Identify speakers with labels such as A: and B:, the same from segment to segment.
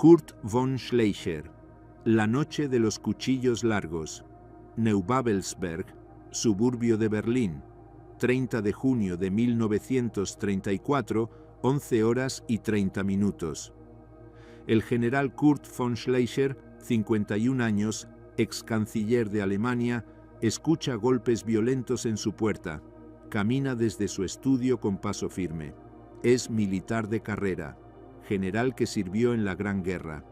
A: Kurt von Schleicher, La noche de los cuchillos largos, Neubabelsberg, suburbio de Berlín, 30 de junio de 1934, 11 horas y 30 minutos. El general Kurt von Schleicher, 51 años, ex canciller de Alemania, escucha golpes violentos en su puerta. Camina desde su estudio con paso firme. Es militar de carrera, general que sirvió en la Gran Guerra,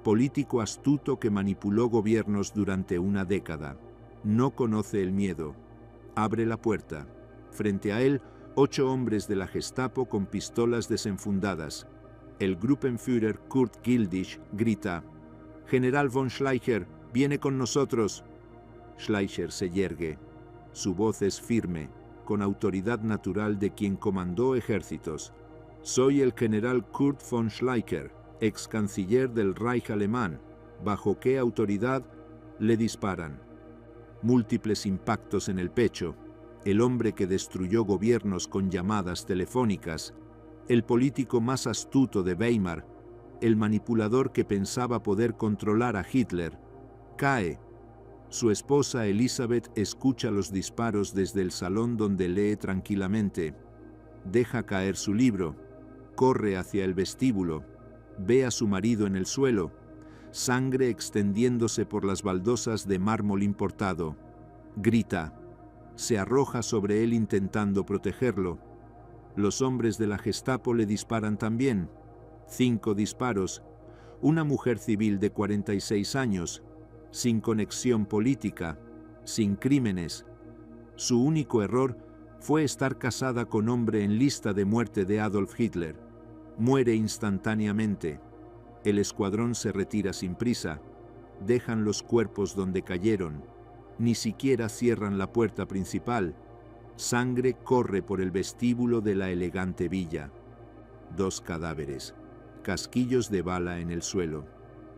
A: político astuto que manipuló gobiernos durante una década. No conoce el miedo. Abre la puerta. Frente a él, 8 hombres de la Gestapo con pistolas desenfundadas. El Gruppenführer Kurt Gildisch grita: «General von Schleicher, viene con nosotros». Schleicher se yergue. Su voz es firme, con autoridad natural de quien comandó ejércitos. «Soy el general Kurt von Schleicher, ex canciller del Reich alemán. ¿Bajo qué autoridad?» Le disparan. Múltiples impactos en el pecho. El hombre que destruyó gobiernos con llamadas telefónicas, el político más astuto de Weimar, el manipulador que pensaba poder controlar a Hitler, cae. Su esposa Elisabeth escucha los disparos desde el salón donde lee tranquilamente. Deja caer su libro, corre hacia el vestíbulo, ve a su marido en el suelo, sangre extendiéndose por las baldosas de mármol importado. Grita. Se arroja sobre él intentando protegerlo. Los hombres de la Gestapo le disparan también. 5 disparos. Una mujer civil de 46 años, sin conexión política, sin crímenes. Su único error fue estar casada con hombre en lista de muerte de Adolf Hitler. Muere instantáneamente. El escuadrón se retira sin prisa. Dejan los cuerpos donde cayeron. Ni siquiera cierran la puerta principal. Sangre corre por el vestíbulo de la elegante villa. 2 cadáveres, casquillos de bala en el suelo.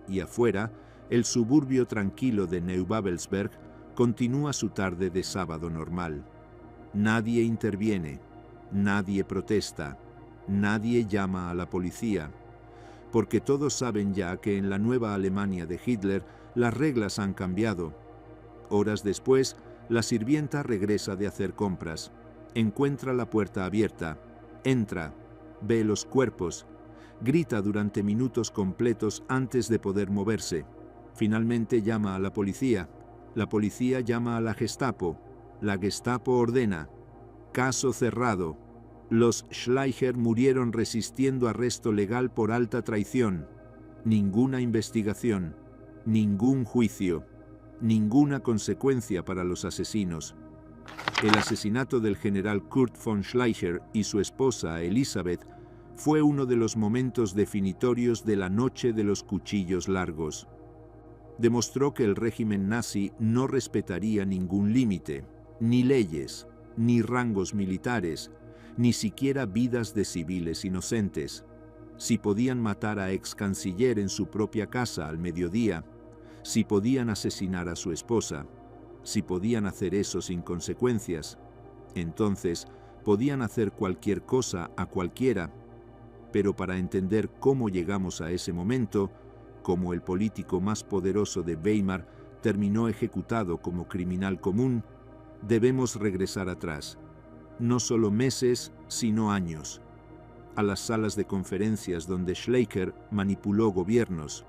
A: Y afuera, el suburbio tranquilo de Neubabelsberg continúa su tarde de sábado normal. Nadie interviene, nadie protesta, nadie llama a la policía, porque todos saben ya que en la nueva Alemania de Hitler las reglas han cambiado. Horas después, la sirvienta regresa de hacer compras. Encuentra la puerta abierta, entra, ve los cuerpos, grita durante minutos completos antes de poder moverse. Finalmente llama a la policía llama a la Gestapo ordena: caso cerrado. Los Schleicher murieron resistiendo arresto legal por alta traición. Ninguna investigación, ningún juicio, ninguna consecuencia para los asesinos. El asesinato del general Kurt von Schleicher y su esposa Elisabeth fue uno de los momentos definitorios de la noche de los cuchillos largos. Demostró que el régimen nazi no respetaría ningún límite, ni leyes, ni rangos militares, ni siquiera vidas de civiles inocentes. Si podían matar a ex canciller en su propia casa al mediodía, si podían asesinar a su esposa, si podían hacer eso sin consecuencias, entonces podían hacer cualquier cosa a cualquiera. Pero para entender cómo llegamos a ese momento, cómo el político más poderoso de Weimar terminó ejecutado como criminal común, debemos regresar atrás, no solo meses, sino años, a las salas de conferencias donde Schleicher manipuló gobiernos,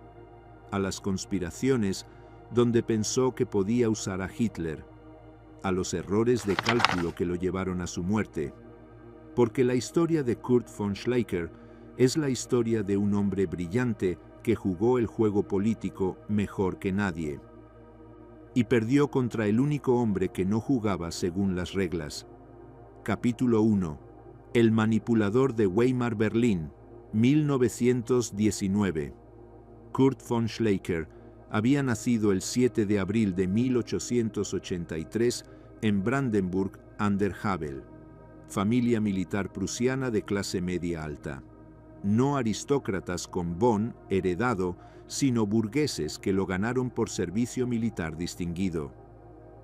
A: a las conspiraciones donde pensó que podía usar a Hitler, a los errores de cálculo que lo llevaron a su muerte, porque la historia de Kurt von Schleicher es la historia de un hombre brillante que jugó el juego político mejor que nadie, y perdió contra el único hombre que no jugaba según las reglas. Capítulo 1. El manipulador de Weimar Berlín, 1919. Kurt von Schleicher había nacido el 7 de abril de 1883 en Brandenburg an der Havel, familia militar prusiana de clase media alta. No aristócratas con Bonn heredado, sino burgueses que lo ganaron por servicio militar distinguido.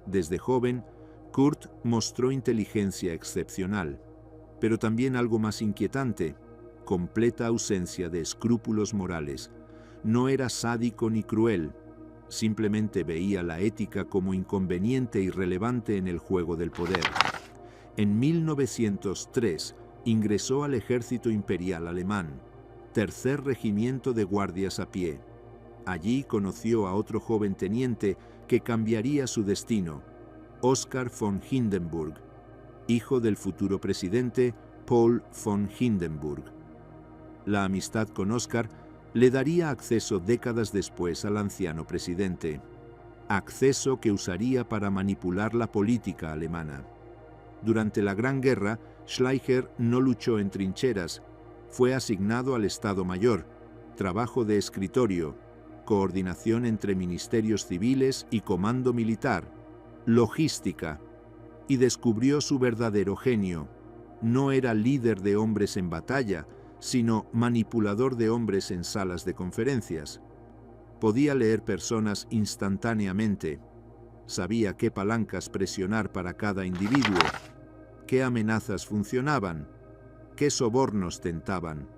A: Desde joven, Kurt mostró inteligencia excepcional, pero también algo más inquietante: completa ausencia de escrúpulos morales, no era sádico ni cruel, simplemente veía la ética como inconveniente e irrelevante en el juego del poder. En 1903 ingresó al ejército imperial alemán, tercer regimiento de guardias a pie. Allí conoció a otro joven teniente que cambiaría su destino, Oskar von Hindenburg, hijo del futuro presidente Paul von Hindenburg. La amistad con Oskar le daría acceso décadas después al anciano presidente, acceso que usaría para manipular la política alemana. Durante la Gran Guerra, Schleicher no luchó en trincheras, fue asignado al Estado Mayor, trabajo de escritorio, coordinación entre ministerios civiles y comando militar, logística, y descubrió su verdadero genio. No era líder de hombres en batalla, sino manipulador de hombres en salas de conferencias. Podía leer personas instantáneamente, sabía qué palancas presionar para cada individuo, qué amenazas funcionaban, qué sobornos tentaban,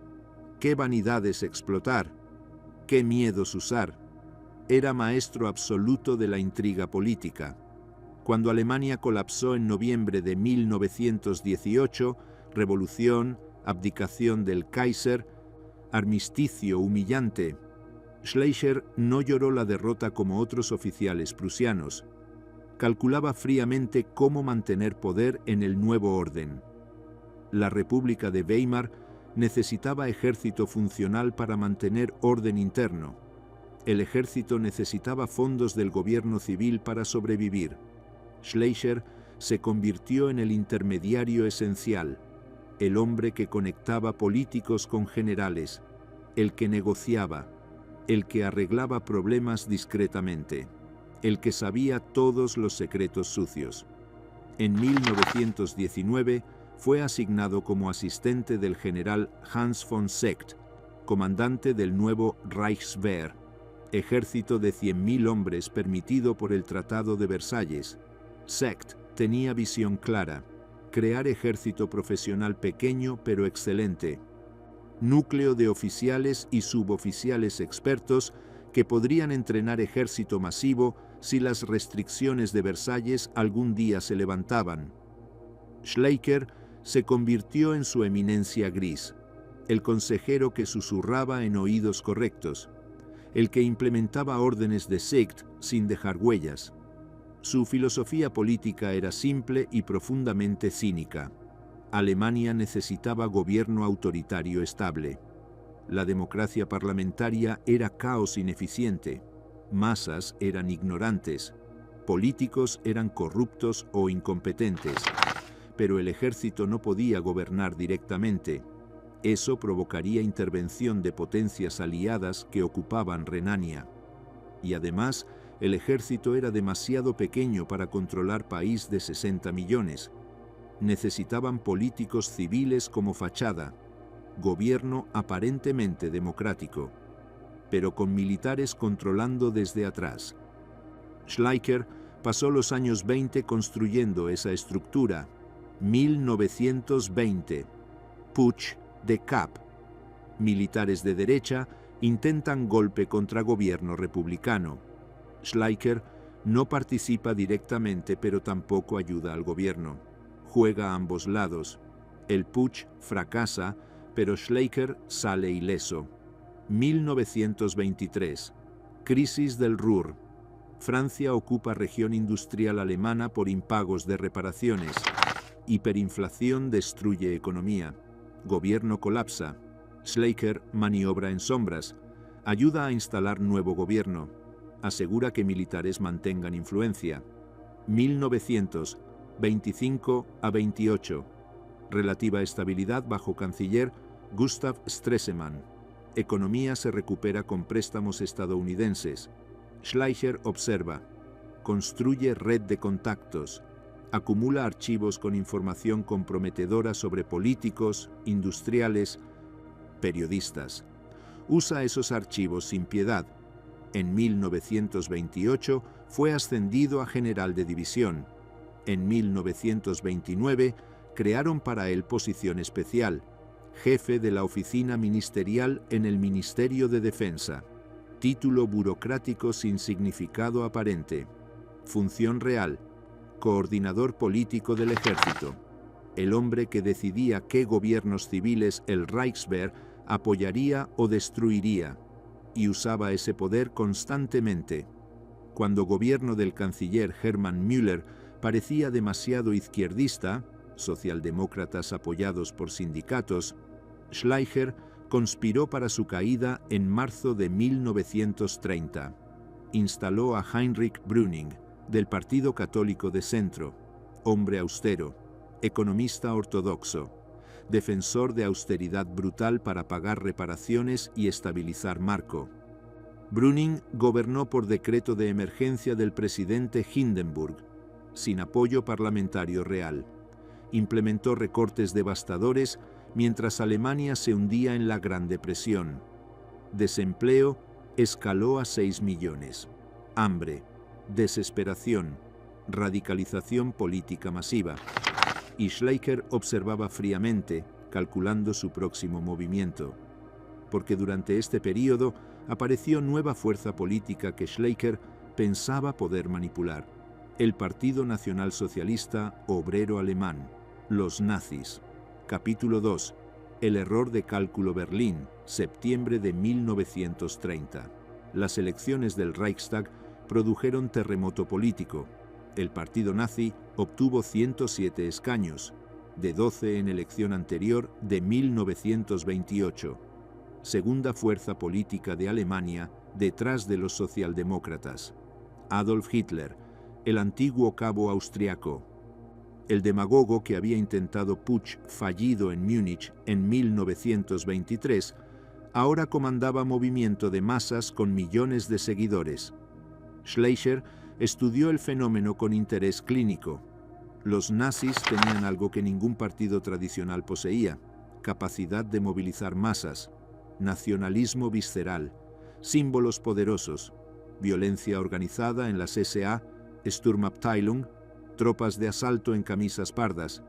A: qué vanidades explotar, qué miedos usar. Era maestro absoluto de la intriga política. Cuando Alemania colapsó en noviembre de 1918, revolución, abdicación del Kaiser, armisticio humillante, Schleicher no lloró la derrota como otros oficiales prusianos. Calculaba fríamente cómo mantener poder en el nuevo orden. La República de Weimar necesitaba ejército funcional para mantener orden interno. El ejército necesitaba fondos del gobierno civil para sobrevivir. Schleicher se convirtió en el intermediario esencial, el hombre que conectaba políticos con generales, el que negociaba, el que arreglaba problemas discretamente, el que sabía todos los secretos sucios. En 1919 fue asignado como asistente del general Hans von Seeckt, comandante del nuevo Reichswehr, ejército de 100.000 hombres permitido por el Tratado de Versalles. Seeckt tenía visión clara: crear ejército profesional pequeño pero excelente, núcleo de oficiales y suboficiales expertos que podrían entrenar ejército masivo si las restricciones de Versalles algún día se levantaban. Schleicher se convirtió en su eminencia gris, el consejero que susurraba en oídos correctos, el que implementaba órdenes de Seeckt sin dejar huellas. Su filosofía política era simple y profundamente cínica. Alemania necesitaba gobierno autoritario estable. La democracia parlamentaria era caos ineficiente. Masas eran ignorantes. Políticos eran corruptos o incompetentes. Pero el ejército no podía gobernar directamente. Eso provocaría intervención de potencias aliadas que ocupaban Renania. Y además, el ejército era demasiado pequeño para controlar país de 60 millones. Necesitaban políticos civiles como fachada, gobierno aparentemente democrático, pero con militares controlando desde atrás. Schleicher pasó los años 20 construyendo esa estructura. 1920. Putsch de Kapp. Militares de derecha intentan golpe contra gobierno republicano. Schleicher no participa directamente, pero tampoco ayuda al gobierno. Juega a ambos lados. El putsch fracasa, pero Schleicher sale ileso. 1923. Crisis del Ruhr. Francia ocupa región industrial alemana por impagos de reparaciones. Hiperinflación destruye economía. Gobierno colapsa. Schleicher maniobra en sombras. Ayuda a instalar nuevo gobierno. Asegura que militares mantengan influencia. 1900, 25 a 28. Relativa estabilidad bajo canciller Gustav Stresemann. Economía se recupera con préstamos estadounidenses. Schleicher observa. Construye red de contactos. Acumula archivos con información comprometedora sobre políticos, industriales, periodistas. Usa esos archivos sin piedad. En 1928 fue ascendido a general de división. En 1929 crearon para él posición especial, jefe de la oficina ministerial en el Ministerio de Defensa. Título burocrático sin significado aparente. Función real: coordinador político del ejército. El hombre que decidía qué gobiernos civiles el Reichswehr apoyaría o destruiría, y usaba ese poder constantemente. Cuando gobierno del canciller Hermann Müller parecía demasiado izquierdista, socialdemócratas apoyados por sindicatos, Schleicher conspiró para su caída en marzo de 1930. Instaló a Heinrich Brüning, del Partido Católico de Centro, hombre austero, economista ortodoxo, defensor de austeridad brutal para pagar reparaciones y estabilizar Marko. Brüning gobernó por decreto de emergencia del presidente Hindenburg, sin apoyo parlamentario real. Implementó recortes devastadores mientras Alemania se hundía en la Gran Depresión. Desempleo escaló a 6 millones. Hambre, desesperación, radicalización política masiva. Y Schleicher observaba fríamente, calculando su próximo movimiento. Porque durante este período apareció nueva fuerza política que Schleicher pensaba poder manipular: el Partido Nacional Socialista Obrero Alemán, los nazis. Capítulo 2. El error de cálculo Berlín, septiembre de 1930. Las elecciones del Reichstag produjeron terremoto político. El partido nazi obtuvo 107 escaños, de 12 en elección anterior de 1928. Segunda fuerza política de Alemania detrás de los socialdemócratas. Adolf Hitler, el antiguo cabo austriaco. El demagogo que había intentado putsch fallido en Múnich en 1923, ahora comandaba movimiento de masas con millones de seguidores. Schleicher estudió el fenómeno con interés clínico. Los nazis tenían algo que ningún partido tradicional poseía: capacidad de movilizar masas, nacionalismo visceral, símbolos poderosos, violencia organizada en las SA, Sturmabteilung, tropas de asalto en camisas pardas.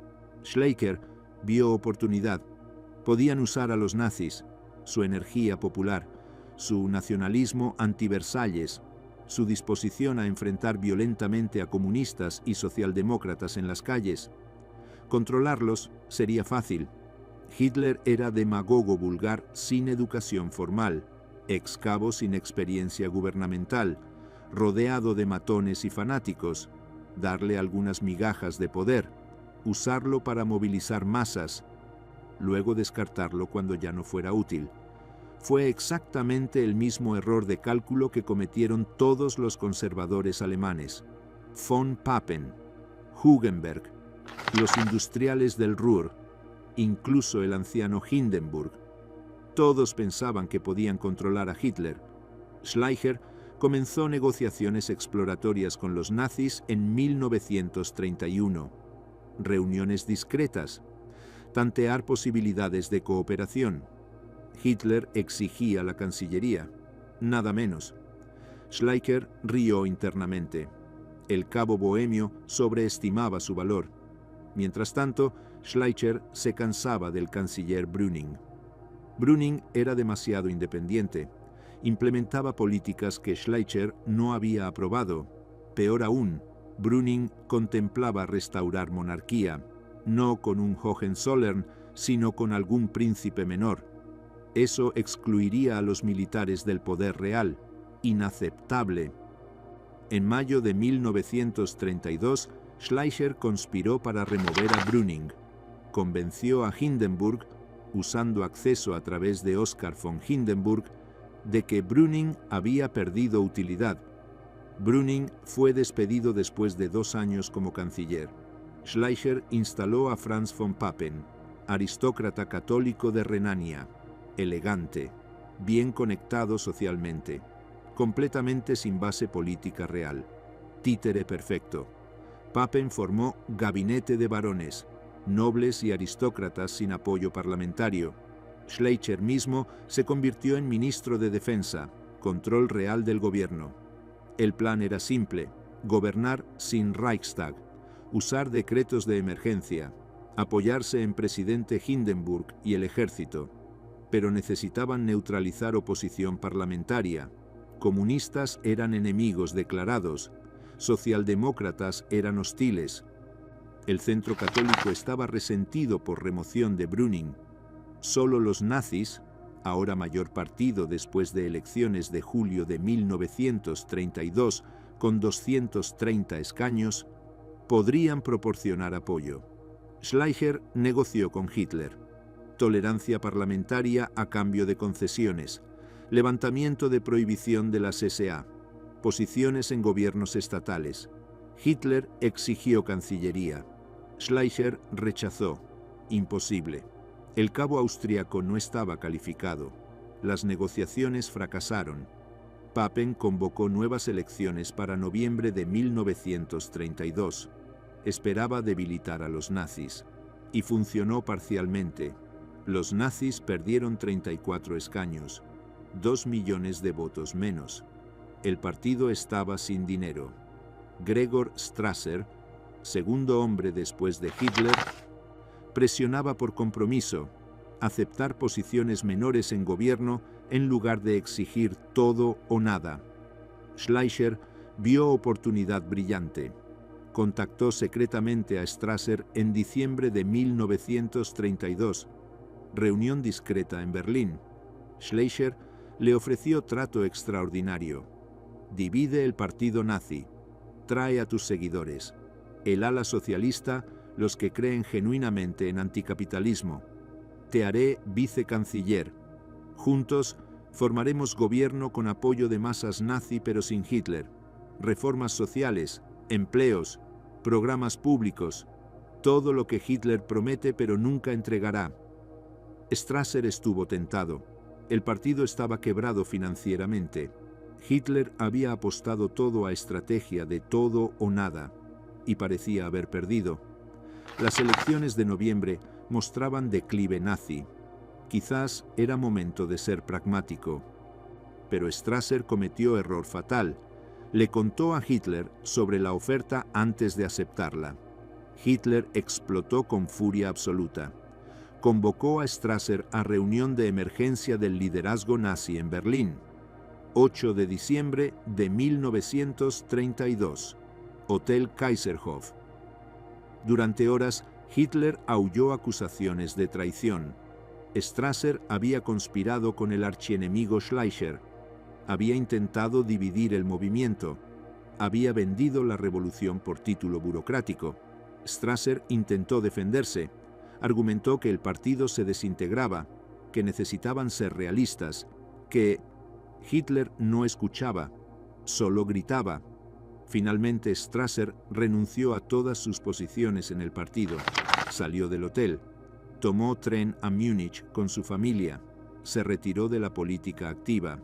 A: Schleicher vio oportunidad. Podían usar a los nazis, su energía popular, su nacionalismo anti-Versalles, su disposición a enfrentar violentamente a comunistas y socialdemócratas en las calles. Controlarlos sería fácil. Hitler era demagogo vulgar sin educación formal, ex cabo sin experiencia gubernamental, rodeado de matones y fanáticos. Darle algunas migajas de poder, usarlo para movilizar masas, luego descartarlo cuando ya no fuera útil. Fue exactamente el mismo error de cálculo que cometieron todos los conservadores alemanes: von Papen, Hugenberg, los industriales del Ruhr, incluso el anciano Hindenburg. Todos pensaban que podían controlar a Hitler. Schleicher comenzó negociaciones exploratorias con los nazis en 1931. Reuniones discretas. Tantear posibilidades de cooperación. Hitler exigía la Cancillería, nada menos. Schleicher rió internamente. El cabo bohemio sobreestimaba su valor. Mientras tanto, Schleicher se cansaba del canciller Brüning. Brüning era demasiado independiente. Implementaba políticas que Schleicher no había aprobado. Peor aún, Brüning contemplaba restaurar monarquía, no con un Hohenzollern, sino con algún príncipe menor. Eso excluiría a los militares del poder real. Inaceptable. En mayo de 1932, Schleicher conspiró para remover a Brüning. Convenció a Hindenburg, usando acceso a través de Oskar von Hindenburg, de que Brüning había perdido utilidad. Brüning fue despedido después de 2 años como canciller. Schleicher instaló a Franz von Papen, aristócrata católico de Renania, elegante, bien conectado socialmente, completamente sin base política real, títere perfecto. Papen formó gabinete de varones, nobles y aristócratas sin apoyo parlamentario. Schleicher mismo se convirtió en ministro de Defensa, control real del gobierno. El plan era simple: gobernar sin Reichstag, usar decretos de emergencia, apoyarse en presidente Hindenburg y el ejército, pero necesitaban neutralizar oposición parlamentaria. Comunistas eran enemigos declarados, socialdemócratas eran hostiles. El centro católico estaba resentido por remoción de Brüning. Solo los nazis, ahora mayor partido después de elecciones de julio de 1932 con 230 escaños, podrían proporcionar apoyo. Schleicher negoció con Hitler. Tolerancia parlamentaria a cambio de concesiones, levantamiento de prohibición de las SA, posiciones en gobiernos estatales. Hitler exigió Cancillería. Schleicher rechazó. Imposible. El cabo austriaco no estaba calificado. Las negociaciones fracasaron. Papen convocó nuevas elecciones para noviembre de 1932. Esperaba debilitar a los nazis. Y funcionó parcialmente. Los nazis perdieron 34 escaños, 2 millones de votos menos. El partido estaba sin dinero. Gregor Strasser, segundo hombre después de Hitler, presionaba por compromiso, aceptar posiciones menores en gobierno en lugar de exigir todo o nada. Schleicher vio oportunidad brillante. Contactó secretamente a Strasser en diciembre de 1932. Reunión discreta en Berlín. Schleicher le ofreció trato extraordinario. Divide el partido nazi. Trae a tus seguidores. El ala socialista, los que creen genuinamente en anticapitalismo. Te haré vicecanciller. Juntos formaremos gobierno con apoyo de masas nazi pero sin Hitler. Reformas sociales, empleos, programas públicos. Todo lo que Hitler promete pero nunca entregará. Strasser estuvo tentado. El partido estaba quebrado financieramente. Hitler había apostado todo a estrategia de todo o nada, y parecía haber perdido. Las elecciones de noviembre mostraban declive nazi. Quizás era momento de ser pragmático. Pero Strasser cometió error fatal. Le contó a Hitler sobre la oferta antes de aceptarla. Hitler explotó con furia absoluta. Convocó a Strasser a reunión de emergencia del liderazgo nazi en Berlín. 8 de diciembre de 1932. Hotel Kaiserhof. Durante horas, Hitler aulló acusaciones de traición. Strasser había conspirado con el archienemigo Schleicher. Había intentado dividir el movimiento. Había vendido la revolución por título burocrático. Strasser intentó defenderse. Argumentó que el partido se desintegraba, que necesitaban ser realistas, que Hitler no escuchaba, solo gritaba. Finalmente Strasser renunció a todas sus posiciones en el partido. Salió del hotel, tomó tren a Múnich con su familia, se retiró de la política activa.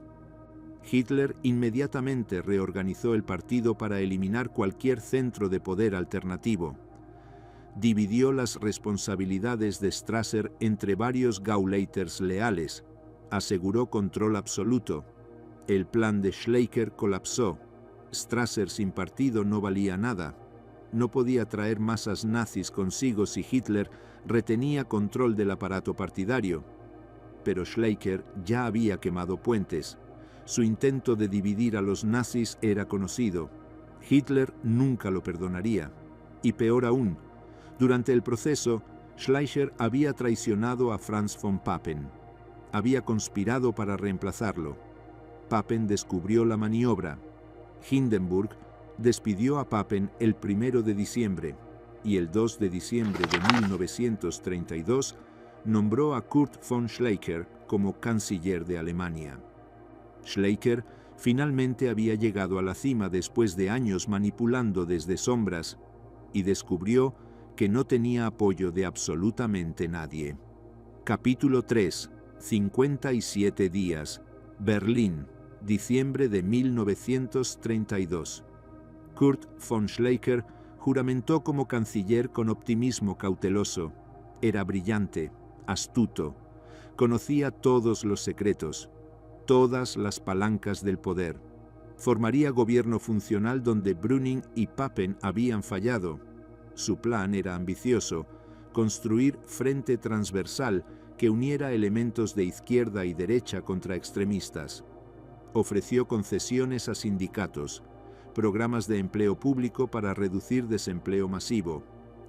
A: Hitler inmediatamente reorganizó el partido para eliminar cualquier centro de poder alternativo. Dividió las responsabilidades de Strasser entre varios Gauleiters leales. Aseguró control absoluto. El plan de Schleicher colapsó. Strasser sin partido no valía nada. No podía traer masas nazis consigo si Hitler retenía control del aparato partidario. Pero Schleicher ya había quemado puentes. Su intento de dividir a los nazis era conocido. Hitler nunca lo perdonaría. Y peor aún, durante el proceso, Schleicher había traicionado a Franz von Papen. Había conspirado para reemplazarlo. Papen descubrió la maniobra. Hindenburg despidió a Papen el 1 de diciembre y el 2 de diciembre de 1932 nombró a Kurt von Schleicher como canciller de Alemania. Schleicher finalmente había llegado a la cima después de años manipulando desde sombras y descubrió que no tenía apoyo de absolutamente nadie. Capítulo 3. 57 días. Berlín, diciembre de 1932. Kurt von Schleicher juramentó como canciller con optimismo cauteloso. Era brillante, astuto, conocía todos los secretos, todas las palancas del poder. Formaría gobierno funcional donde Brüning y Papen habían fallado. Su plan era ambicioso, construir frente transversal que uniera elementos de izquierda y derecha contra extremistas. Ofreció concesiones a sindicatos, programas de empleo público para reducir desempleo masivo,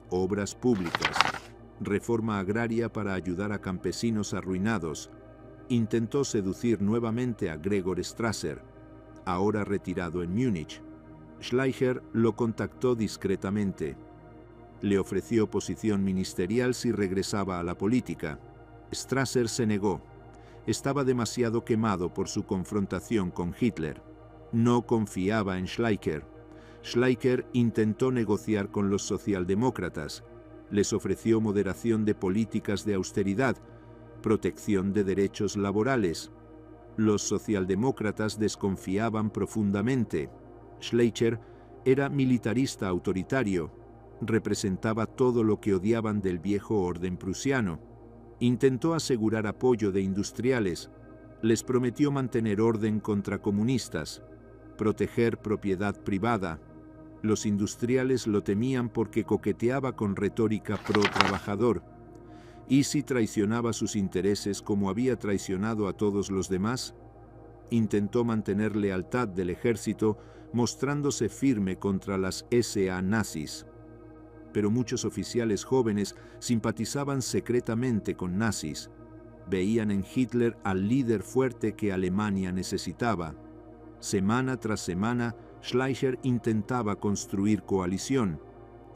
A: obras públicas, reforma agraria para ayudar a campesinos arruinados. Intentó seducir nuevamente a Gregor Strasser, ahora retirado en Múnich. Schleicher lo contactó discretamente. Le ofreció posición ministerial si regresaba a la política. Strasser se negó. Estaba demasiado quemado por su confrontación con Hitler. No confiaba en Schleicher. Schleicher intentó negociar con los socialdemócratas. Les ofreció moderación de políticas de austeridad, protección de derechos laborales. Los socialdemócratas desconfiaban profundamente. Schleicher era militarista autoritario. Representaba todo lo que odiaban del viejo orden prusiano. Intentó asegurar apoyo de industriales. Les prometió mantener orden contra comunistas, proteger propiedad privada. Los industriales lo temían porque coqueteaba con retórica pro-trabajador. ¿Y si traicionaba sus intereses como había traicionado a todos los demás? Intentó mantener lealtad del ejército, mostrándose firme contra las SA nazis. Pero muchos oficiales jóvenes simpatizaban secretamente con nazis. Veían en Hitler al líder fuerte que Alemania necesitaba. Semana tras semana, Schleicher intentaba construir coalición,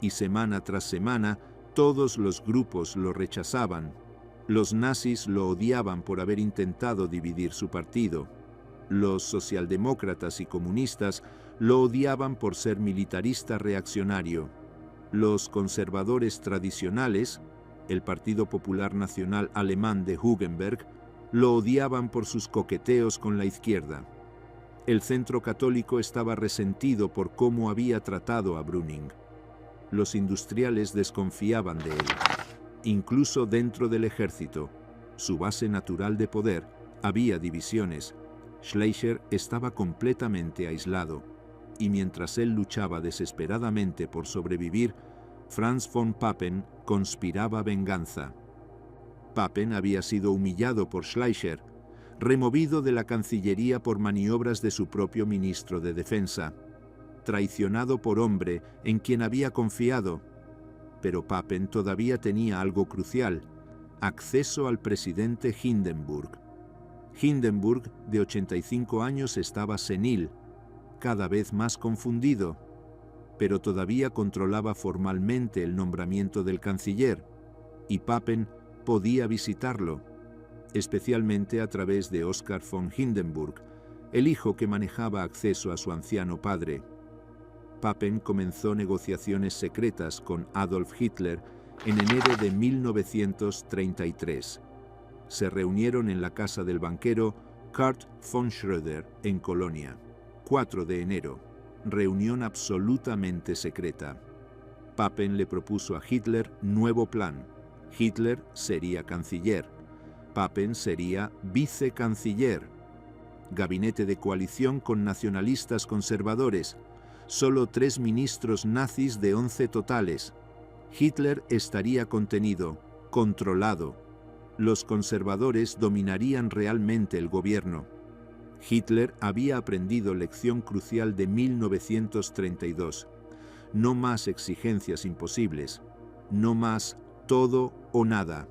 A: y semana tras semana, todos los grupos lo rechazaban. Los nazis lo odiaban por haber intentado dividir su partido. Los socialdemócratas y comunistas lo odiaban por ser militarista reaccionario. Los conservadores tradicionales, el Partido Popular Nacional Alemán de Hugenberg, lo odiaban por sus coqueteos con la izquierda. El centro católico estaba resentido por cómo había tratado a Brüning. Los industriales desconfiaban de él. Incluso dentro del ejército, su base natural de poder, había divisiones. Schleicher estaba completamente aislado, y mientras él luchaba desesperadamente por sobrevivir, Franz von Papen conspiraba venganza. Papen había sido humillado por Schleicher, removido de la Cancillería por maniobras de su propio ministro de Defensa, traicionado por hombre en quien había confiado. Pero Papen todavía tenía algo crucial: acceso al presidente Hindenburg. Hindenburg, de 85 años, estaba senil, cada vez más confundido, pero todavía controlaba formalmente el nombramiento del canciller, y Papen podía visitarlo, especialmente a través de Oskar von Hindenburg, el hijo que manejaba acceso a su anciano padre. Papen comenzó negociaciones secretas con Adolf Hitler en enero de 1933. Se reunieron en la casa del banquero Kurt von Schröder en Colonia. 4 de enero. Reunión absolutamente secreta. Papen le propuso a Hitler nuevo plan. Hitler sería canciller. Papen sería vicecanciller. Gabinete de coalición con nacionalistas conservadores. Solo 3 ministros nazis de 11 totales. Hitler estaría contenido, controlado. Los conservadores dominarían realmente el gobierno. Hitler había aprendido lección crucial de 1932. No más exigencias imposibles. No más todo o nada.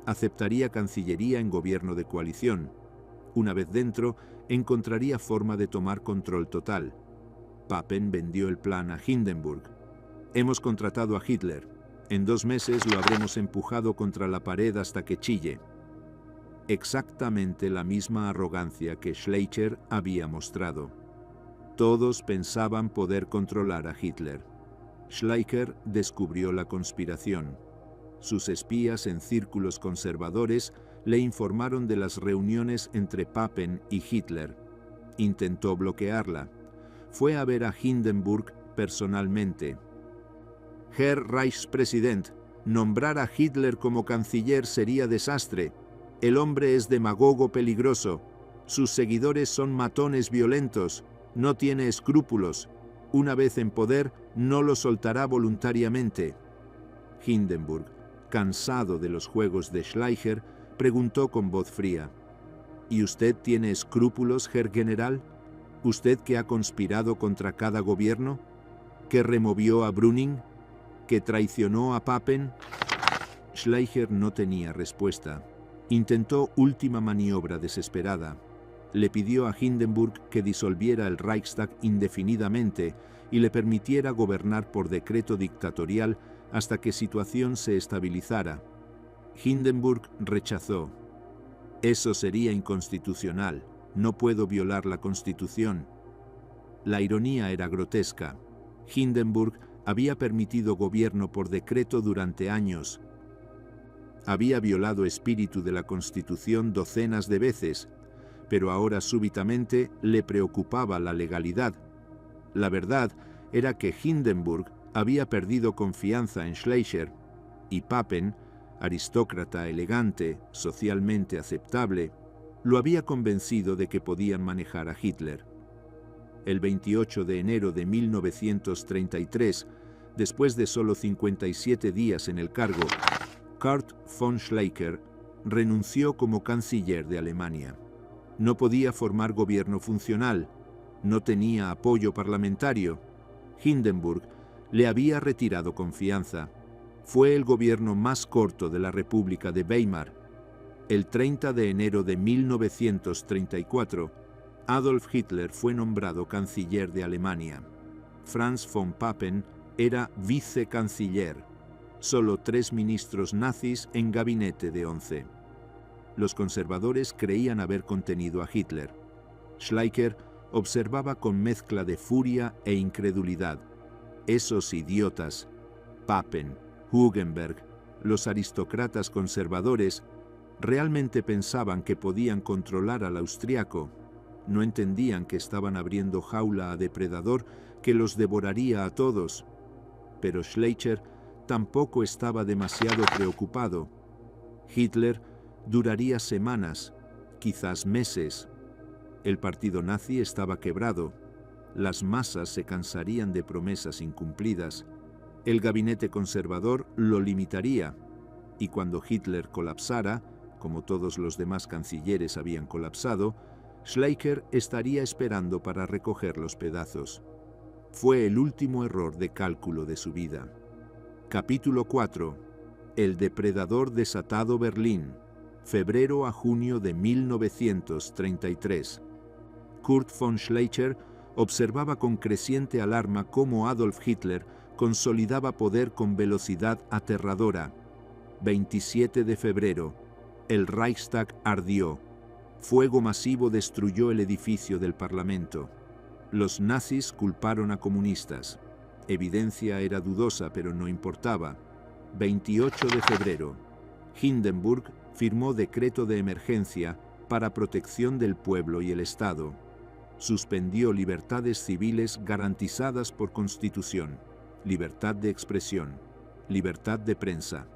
A: Aceptaría Cancillería en gobierno de coalición. Una vez dentro, encontraría forma de tomar control total. Papen vendió el plan a Hindenburg. Hemos contratado a Hitler. En 2 meses lo habremos empujado contra la pared hasta que chille. Exactamente la misma arrogancia que Schleicher había mostrado. Todos pensaban poder controlar a Hitler. Schleicher descubrió la conspiración. Sus espías en círculos conservadores le informaron de las reuniones entre Papen y Hitler. Intentó bloquearla. Fue a ver a Hindenburg personalmente. Herr Reichspräsident, nombrar a Hitler como canciller sería desastre. El hombre es demagogo peligroso. Sus seguidores son matones violentos. No tiene escrúpulos. Una vez en poder, no lo soltará voluntariamente. Hindenburg, cansado de los juegos de Schleicher, preguntó con voz fría: ¿Y usted tiene escrúpulos, Herr General? ¿Usted que ha conspirado contra cada gobierno? ¿Que removió a Brüning? ¿Que traicionó a Papen? Schleicher no tenía respuesta. Intentó última maniobra desesperada. Le pidió a Hindenburg que disolviera el Reichstag indefinidamente y le permitiera gobernar por decreto dictatorial hasta que situación se estabilizara. Hindenburg rechazó. Eso sería inconstitucional. No puedo violar la Constitución. La ironía era grotesca. Hindenburg había permitido gobierno por decreto durante años. Había violado espíritu de la Constitución docenas de veces, pero ahora súbitamente le preocupaba la legalidad. La verdad era que Hindenburg había perdido confianza en Schleicher, y Papen, aristócrata elegante, socialmente aceptable, lo había convencido de que podían manejar a Hitler. El 28 de enero de 1933, después de solo 57 días en el cargo, Kurt von Schleicher renunció como canciller de Alemania. No podía formar gobierno funcional, no tenía apoyo parlamentario. Hindenburg le había retirado confianza. Fue el gobierno más corto de la República de Weimar. El 30 de enero de 1934, Adolf Hitler fue nombrado canciller de Alemania. Franz von Papen era vicecanciller. Solo 3 ministros nazis en gabinete de 11. Los conservadores creían haber contenido a Hitler. Schleicher observaba con mezcla de furia e incredulidad. Esos idiotas, Papen, Hugenberg, los aristócratas conservadores, realmente pensaban que podían controlar al austriaco. No entendían que estaban abriendo jaula a depredador que los devoraría a todos. Pero Schleicher tampoco estaba demasiado preocupado. Hitler duraría semanas, quizás meses. El partido nazi estaba quebrado. Las masas se cansarían de promesas incumplidas. El gabinete conservador lo limitaría. Y cuando Hitler colapsara, como todos los demás cancilleres habían colapsado, Schleicher estaría esperando para recoger los pedazos. Fue el último error de cálculo de su vida. Capítulo 4. El depredador desatado Berlín. Febrero a junio de 1933. Kurt von Schleicher observaba con creciente alarma cómo Adolf Hitler consolidaba poder con velocidad aterradora. 27 de febrero. El Reichstag ardió. Fuego masivo destruyó el edificio del Parlamento. Los nazis culparon a comunistas. Evidencia era dudosa, pero no importaba. 28 de febrero. Hindenburg firmó decreto de emergencia para protección del pueblo y el Estado. Suspendió libertades civiles garantizadas por Constitución, libertad de expresión, libertad de prensa,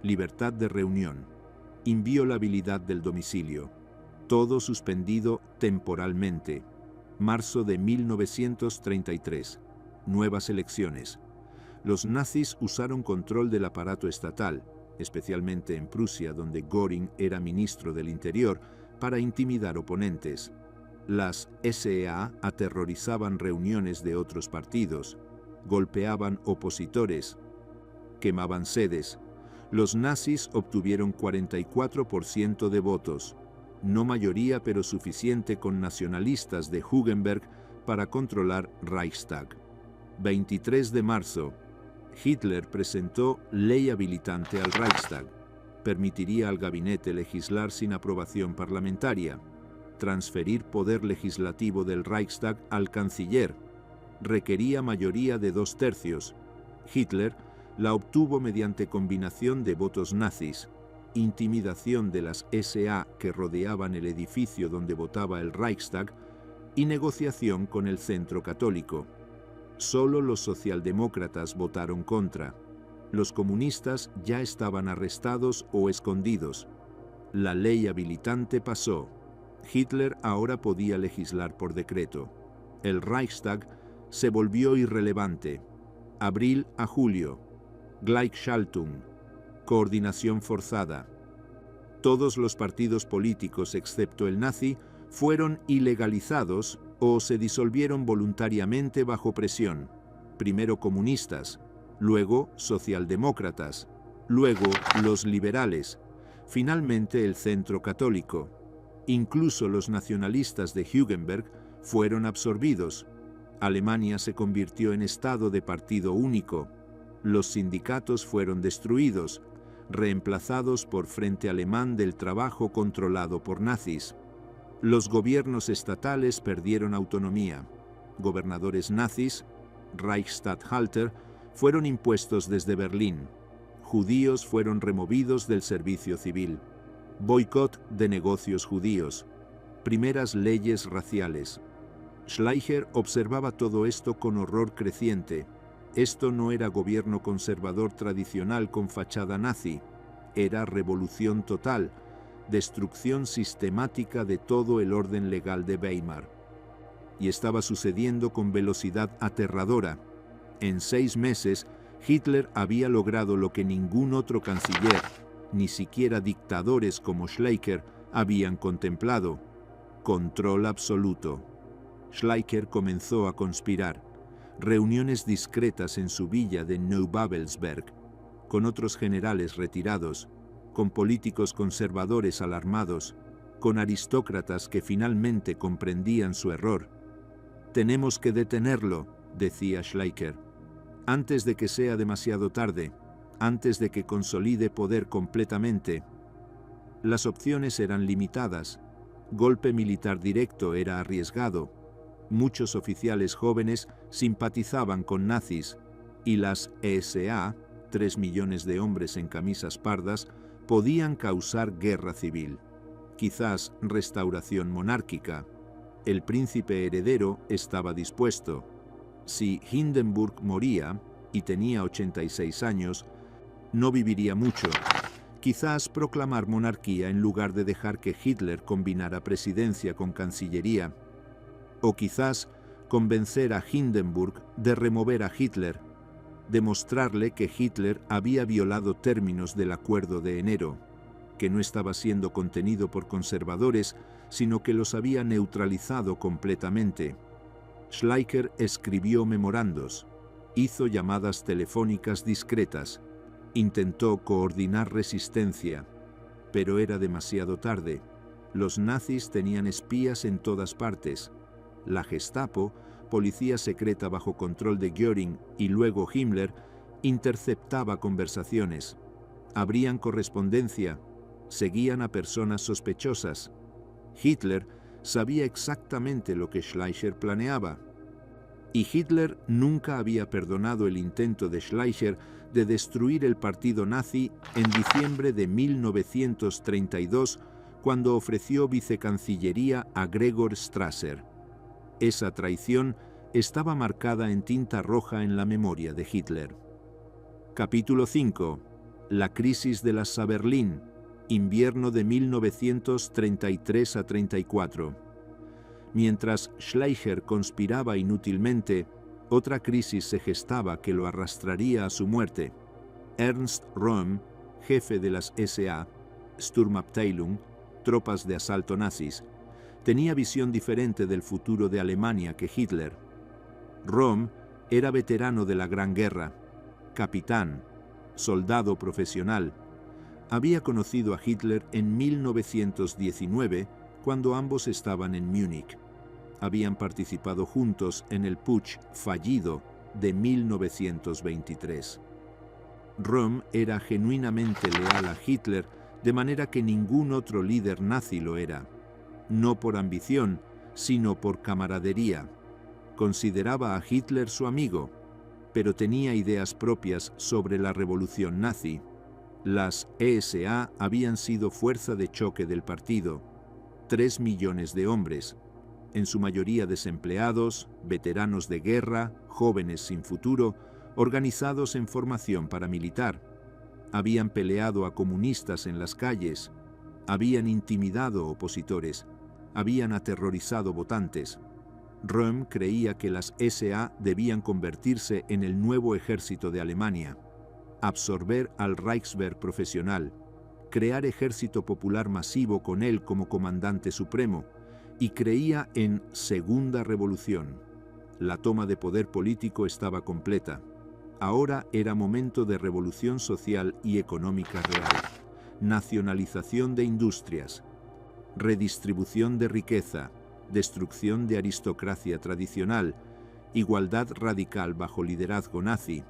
A: libertad de reunión, inviolabilidad del domicilio. Todo suspendido temporalmente. Marzo de 1933. Nuevas elecciones. Los nazis usaron control del aparato estatal, especialmente en Prusia, donde Göring era ministro del Interior, para intimidar oponentes. Las SA aterrorizaban reuniones de otros partidos, golpeaban opositores, quemaban sedes. Los nazis obtuvieron 44% de votos, no mayoría pero suficiente con nacionalistas de Hugenberg para controlar Reichstag. 23 de marzo. Hitler presentó ley habilitante al Reichstag. Permitiría al gabinete legislar sin aprobación parlamentaria. Transferir poder legislativo del Reichstag al canciller. Requería mayoría de 2/3. Hitler la obtuvo mediante combinación de votos nazis, intimidación de las SA que rodeaban el edificio donde votaba el Reichstag y negociación con el centro católico. Solo los socialdemócratas votaron contra. Los comunistas ya estaban arrestados o escondidos. La ley habilitante pasó. Hitler ahora podía legislar por decreto. El Reichstag se volvió irrelevante. Abril a julio. Gleichschaltung. Coordinación forzada. Todos los partidos políticos, excepto el nazi, fueron ilegalizados o se disolvieron voluntariamente bajo presión. Primero comunistas, luego socialdemócratas, luego los liberales, finalmente el centro católico. Incluso los nacionalistas de Hugenberg fueron absorbidos. Alemania se convirtió en estado de partido único. Los sindicatos fueron destruidos, reemplazados por Frente Alemán del Trabajo controlado por nazis. Los gobiernos estatales perdieron autonomía. Gobernadores nazis, Reichsstatthalter, fueron impuestos desde Berlín. Judíos fueron removidos del servicio civil. Boicot de negocios judíos. Primeras leyes raciales. Schleicher observaba todo esto con horror creciente. Esto no era gobierno conservador tradicional con fachada nazi. Era revolución total, destrucción sistemática de todo el orden legal de Weimar. Y estaba sucediendo con velocidad aterradora. En 6 meses, Hitler había logrado lo que ningún otro canciller, ni siquiera dictadores como Schleicher, habían contemplado: control absoluto. Schleicher comenzó a conspirar. Reuniones discretas en su villa de Neubabelsberg, con otros generales retirados, con políticos conservadores alarmados, con aristócratas que finalmente comprendían su error. «Tenemos que detenerlo», decía Schleicher, «antes de que sea demasiado tarde, antes de que consolide poder completamente». Las opciones eran limitadas. Golpe militar directo era arriesgado. Muchos oficiales jóvenes simpatizaban con nazis y las SA, 3 millones de hombres en camisas pardas, podían causar guerra civil. Quizás restauración monárquica. El príncipe heredero estaba dispuesto. Si Hindenburg moría, y tenía 86 años, no viviría mucho. Quizás proclamar monarquía en lugar de dejar que Hitler combinara presidencia con cancillería. O quizás convencer a Hindenburg de remover a Hitler, demostrarle que Hitler había violado términos del Acuerdo de enero, que no estaba siendo contenido por conservadores, sino que los había neutralizado completamente. Schleicher escribió memorandos, hizo llamadas telefónicas discretas, intentó coordinar resistencia, pero era demasiado tarde. Los nazis tenían espías en todas partes. La Gestapo, policía secreta bajo control de Göring y luego Himmler, interceptaba conversaciones. Abrían correspondencia, seguían a personas sospechosas. Hitler sabía exactamente lo que Schleicher planeaba. Y Hitler nunca había perdonado el intento de Schleicher de destruir el partido nazi en diciembre de 1932, cuando ofreció vicecancillería a Gregor Strasser. Esa traición estaba marcada en tinta roja en la memoria de Hitler. Capítulo 5. La crisis de la Saberlin, invierno de 1933 a 34. Mientras Schleicher conspiraba inútilmente, otra crisis se gestaba que lo arrastraría a su muerte. Ernst Röhm, jefe de las SA, Sturmabteilung, tropas de asalto nazis, tenía visión diferente del futuro de Alemania que Hitler. Röhm era veterano de la Gran Guerra, capitán, soldado profesional. Había conocido a Hitler en 1919, cuando ambos estaban en Múnich. Habían participado juntos en el putsch fallido de 1923. Röhm era genuinamente leal a Hitler, de manera que ningún otro líder nazi lo era. No por ambición, sino por camaradería. Consideraba a Hitler su amigo, pero tenía ideas propias sobre la revolución nazi. Las ESA habían sido fuerza de choque del partido. 3 millones de hombres, en su mayoría desempleados, veteranos de guerra, jóvenes sin futuro, organizados en formación paramilitar. Habían peleado a comunistas en las calles, habían intimidado opositores, habían aterrorizado votantes. Röhm creía que las SA debían convertirse en el nuevo ejército de Alemania, absorber al Reichswehr profesional, crear ejército popular masivo con él como comandante supremo, y creía en Segunda Revolución. La toma de poder político estaba completa. Ahora era momento de revolución social y económica real. Nacionalización de industrias, redistribución de riqueza, destrucción de aristocracia tradicional, igualdad radical bajo liderazgo nazi.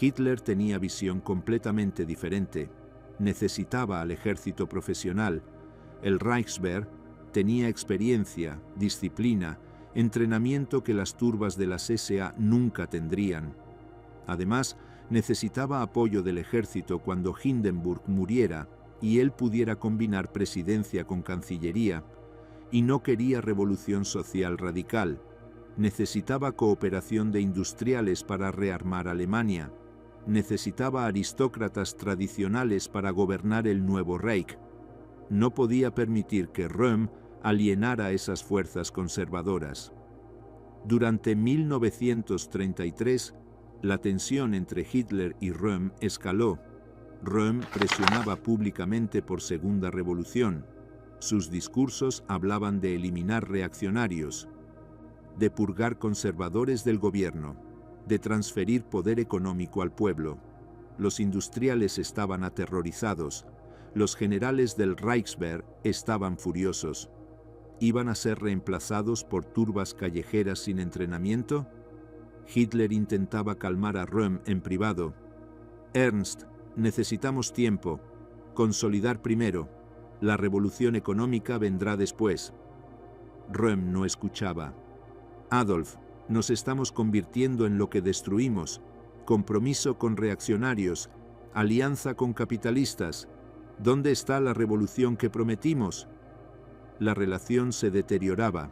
A: Hitler tenía visión completamente diferente. Necesitaba al ejército profesional. El Reichswehr tenía experiencia, disciplina, entrenamiento que las turbas de las SA nunca tendrían. Además, necesitaba apoyo del ejército cuando Hindenburg muriera y él pudiera combinar presidencia con cancillería, y no quería revolución social radical. Necesitaba cooperación de industriales para rearmar Alemania. Necesitaba aristócratas tradicionales para gobernar el nuevo Reich. No podía permitir que Röhm alienara esas fuerzas conservadoras. Durante 1933, la tensión entre Hitler y Röhm escaló. Röhm presionaba públicamente por Segunda Revolución. Sus discursos hablaban de eliminar reaccionarios, de purgar conservadores del gobierno, de transferir poder económico al pueblo. Los industriales estaban aterrorizados. Los generales del Reichswehr estaban furiosos. ¿Iban a ser reemplazados por turbas callejeras sin entrenamiento? Hitler intentaba calmar a Röhm en privado. Ernst, necesitamos tiempo. Consolidar primero. La revolución económica vendrá después. Röhm no escuchaba. Adolf, nos estamos convirtiendo en lo que destruimos. Compromiso con reaccionarios. Alianza con capitalistas. ¿Dónde está la revolución que prometimos? La relación se deterioraba.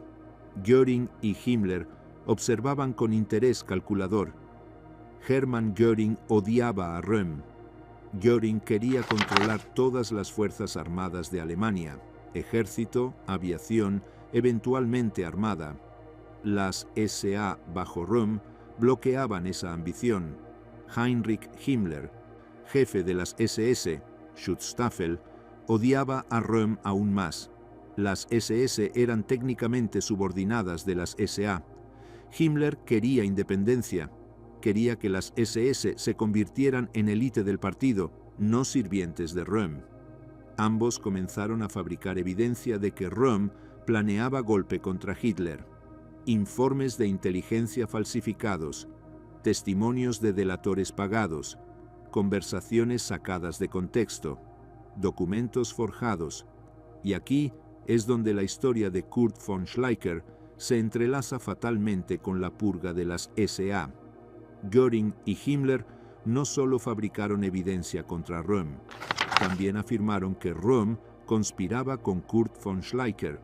A: Göring y Himmler observaban con interés calculador. Hermann Göring odiaba a Röhm. Göring quería controlar todas las fuerzas armadas de Alemania, ejército, aviación, eventualmente armada. Las SA bajo Röhm bloqueaban esa ambición. Heinrich Himmler, jefe de las SS, Schutzstaffel, odiaba a Röhm aún más. Las SS eran técnicamente subordinadas de las SA. Himmler quería independencia. Quería que las SS se convirtieran en élite del partido, no sirvientes de Röhm. Ambos comenzaron a fabricar evidencia de que Röhm planeaba golpe contra Hitler. Informes de inteligencia falsificados, testimonios de delatores pagados, conversaciones sacadas de contexto, documentos forjados. Y aquí es donde la historia de Kurt von Schleicher se entrelaza fatalmente con la purga de las SA. Göring y Himmler no solo fabricaron evidencia contra Röhm, también afirmaron que Röhm conspiraba con Kurt von Schleicher,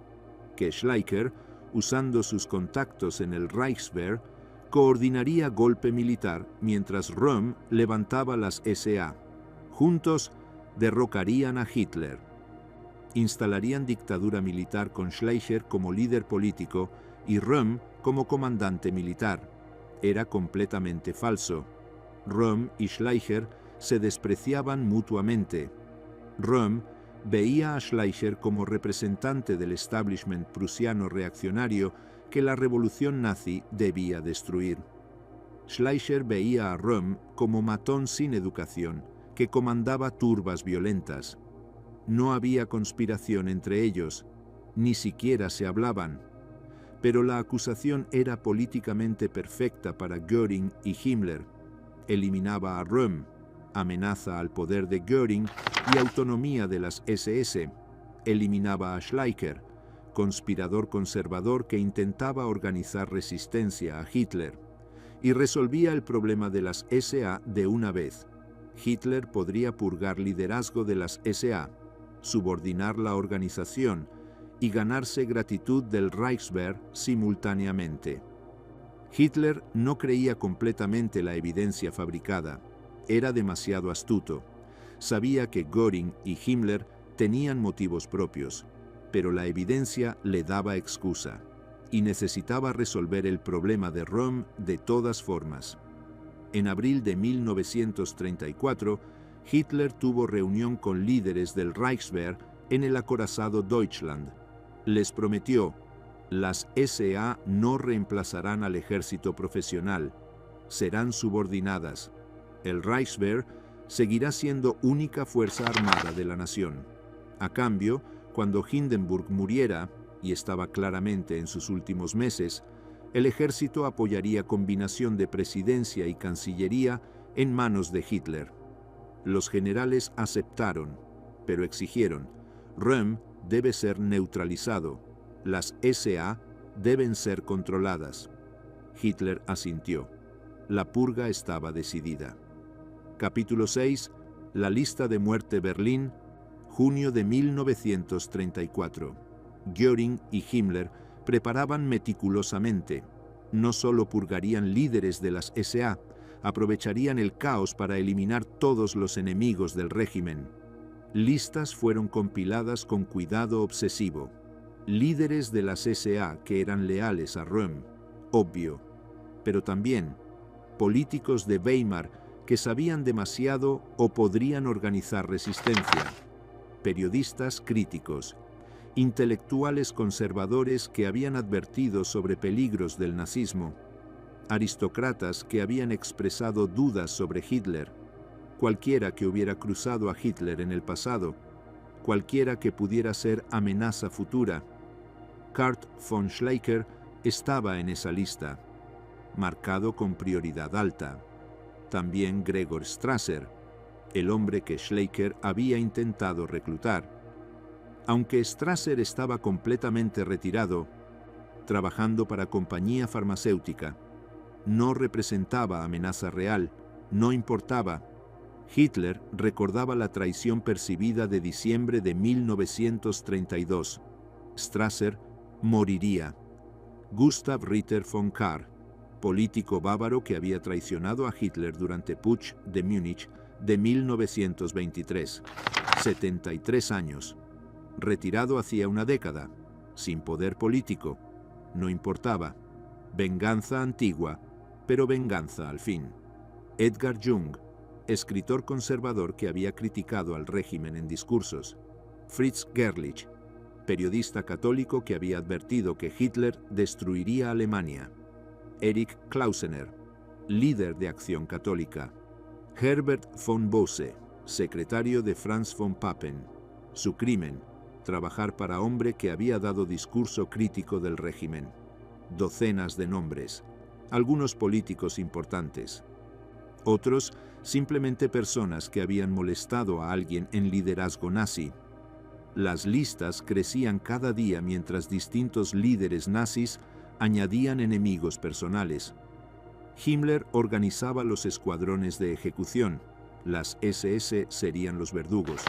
A: que Schleicher, usando sus contactos en el Reichswehr, coordinaría golpe militar mientras Röhm levantaba las SA. Juntos derrocarían a Hitler. Instalarían dictadura militar con Schleicher como líder político y Röhm como comandante militar. Era completamente falso. Röhm y Schleicher se despreciaban mutuamente. Röhm veía a Schleicher como representante del establishment prusiano reaccionario que la revolución nazi debía destruir. Schleicher veía a Röhm como matón sin educación, que comandaba turbas violentas. No había conspiración entre ellos, ni siquiera se hablaban. Pero la acusación era políticamente perfecta para Göring y Himmler. Eliminaba a Röhm, amenaza al poder de Göring y autonomía de las SS. Eliminaba a Schleicher, conspirador conservador que intentaba organizar resistencia a Hitler. Y resolvía el problema de las SA de una vez. Hitler podría purgar liderazgo de las SA, subordinar la organización y ganarse gratitud del Reichswehr simultáneamente. Hitler no creía completamente la evidencia fabricada. Era demasiado astuto. Sabía que Göring y Himmler tenían motivos propios, pero la evidencia le daba excusa, y necesitaba resolver el problema de Röhm de todas formas. En abril de 1934, Hitler tuvo reunión con líderes del Reichswehr en el acorazado Deutschland. Les prometió: las SA no reemplazarán al ejército profesional, serán subordinadas. El Reichswehr seguirá siendo única fuerza armada de la nación. A cambio, cuando Hindenburg muriera, y estaba claramente en sus últimos meses, el ejército apoyaría combinación de presidencia y cancillería en manos de Hitler. Los generales aceptaron, pero exigieron: Röhm debe ser neutralizado, las SA deben ser controladas. Hitler asintió. La purga estaba decidida. Capítulo 6. La lista de muerte Berlín, junio de 1934. Göring y Himmler preparaban meticulosamente. No solo purgarían líderes de las SA, aprovecharían el caos para eliminar todos los enemigos del régimen. Listas fueron compiladas con cuidado obsesivo. Líderes de las SA que eran leales a Röhm, obvio, pero también políticos de Weimar que sabían demasiado o podrían organizar resistencia, periodistas críticos, intelectuales conservadores que habían advertido sobre peligros del nazismo, aristócratas que habían expresado dudas sobre Hitler, cualquiera que hubiera cruzado a Hitler en el pasado, cualquiera que pudiera ser amenaza futura. Kurt von Schleicher estaba en esa lista, marcado con prioridad alta. También Gregor Strasser, el hombre que Schleicher había intentado reclutar. Aunque Strasser estaba completamente retirado, trabajando para compañía farmacéutica, no representaba amenaza real, no importaba. Hitler recordaba la traición percibida de diciembre de 1932. Strasser moriría. Gustav Ritter von Kahr, político bávaro que había traicionado a Hitler durante Putsch de Múnich de 1923. 73 años. Retirado hacía una década. Sin poder político. No importaba. Venganza antigua, pero venganza al fin. Edgar Jung, escritor conservador que había criticado al régimen en discursos. Fritz Gerlich, periodista católico que había advertido que Hitler destruiría Alemania. Erich Klausener, líder de Acción Católica. Herbert von Bose, secretario de Franz von Papen. Su crimen: trabajar para hombre que había dado discurso crítico del régimen. Docenas de nombres, algunos políticos importantes. Otros simplemente personas que habían molestado a alguien en liderazgo nazi. Las listas crecían cada día mientras distintos líderes nazis añadían enemigos personales. Himmler organizaba los escuadrones de ejecución. Las SS serían los verdugos,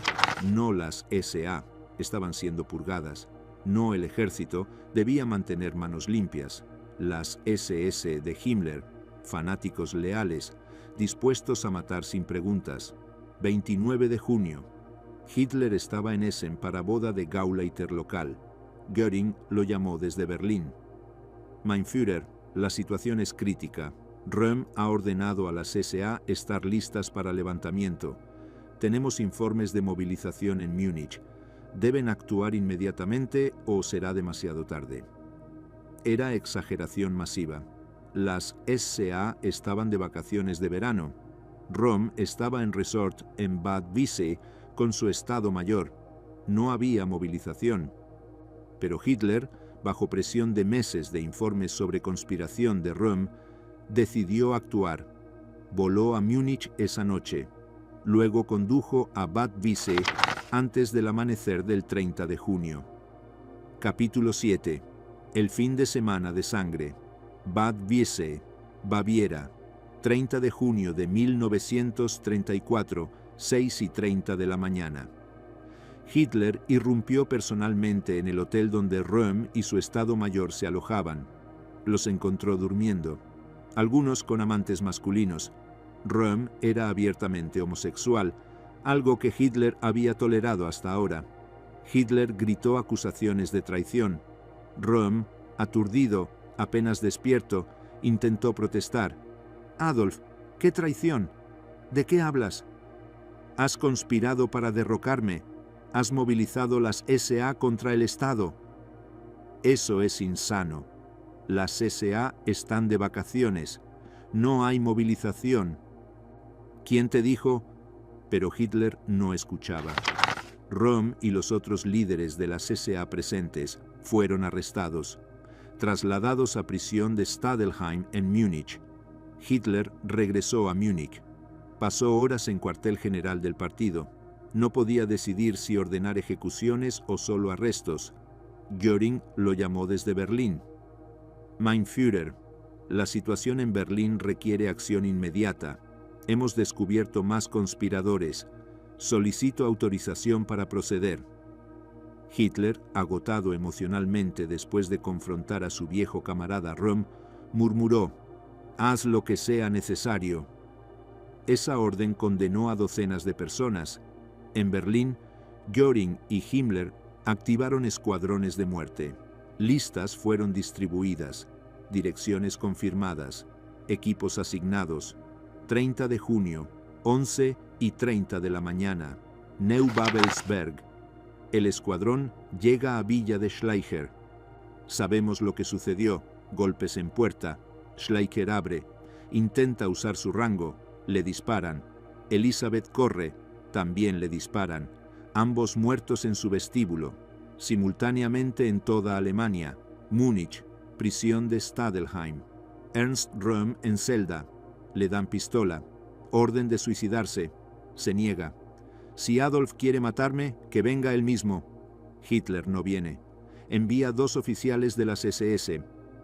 A: no las SA. Estaban siendo purgadas. No el ejército debía mantener manos limpias. Las SS de Himmler, fanáticos leales, dispuestos a matar sin preguntas. 29 de junio. Hitler estaba en Essen para boda de Gauleiter local. Göring lo llamó desde Berlín. Mein Führer, la situación es crítica. Röhm ha ordenado a las SA estar listas para levantamiento. Tenemos informes de movilización en Múnich. ¿Deben actuar inmediatamente o será demasiado tarde? Era exageración masiva. Las SA estaban de vacaciones de verano. Röhm estaba en resort en Bad Wiessee con su Estado Mayor. No había movilización. Pero Hitler, bajo presión de meses de informes sobre conspiración de Röhm, decidió actuar. Voló a Múnich esa noche. Luego condujo a Bad Wiessee antes del amanecer del 30 de junio. Capítulo 7. El fin de semana de sangre. Bad Wiessee, Baviera, 30 de junio de 1934, 6:30 de la mañana. Hitler irrumpió personalmente en el hotel donde Röhm y su Estado Mayor se alojaban. Los encontró durmiendo, algunos con amantes masculinos. Röhm era abiertamente homosexual, algo que Hitler había tolerado hasta ahora. Hitler gritó acusaciones de traición. Röhm, aturdido, apenas despierto, intentó protestar. «Adolf, ¿qué traición? ¿De qué hablas?» Has conspirado para derrocarme. Has movilizado las SA contra el Estado. Eso es insano. Las SA están de vacaciones. No hay movilización. ¿Quién te dijo? Pero Hitler no escuchaba. Röhm y los otros líderes de las SA presentes fueron arrestados, trasladados a prisión de Stadelheim en Múnich. Hitler regresó a Múnich. Pasó horas en cuartel general del partido. No podía decidir si ordenar ejecuciones o solo arrestos. Göring lo llamó desde Berlín. Mein Führer, la situación en Berlín requiere acción inmediata. Hemos descubierto más conspiradores. Solicito autorización para proceder. Hitler, agotado emocionalmente después de confrontar a su viejo camarada Röhm, murmuró: «Haz lo que sea necesario». Esa orden condenó a docenas de personas. En Berlín, Göring y Himmler activaron escuadrones de muerte. Listas fueron distribuidas, direcciones confirmadas, equipos asignados. 30 de junio, 11 y 30 de la mañana, Neubabelsberg. El escuadrón llega a Villa de Schleicher. Sabemos lo que sucedió: golpes en puerta. Schleicher abre, intenta usar su rango, le disparan. Elisabeth corre, también le disparan. Ambos muertos en su vestíbulo. Simultáneamente en toda Alemania. Múnich, prisión de Stadelheim. Ernst Röhm en celda. Le dan pistola. Orden de suicidarse. Se niega. Si Adolf quiere matarme, que venga él mismo. Hitler no viene. Envía 2 oficiales de las SS.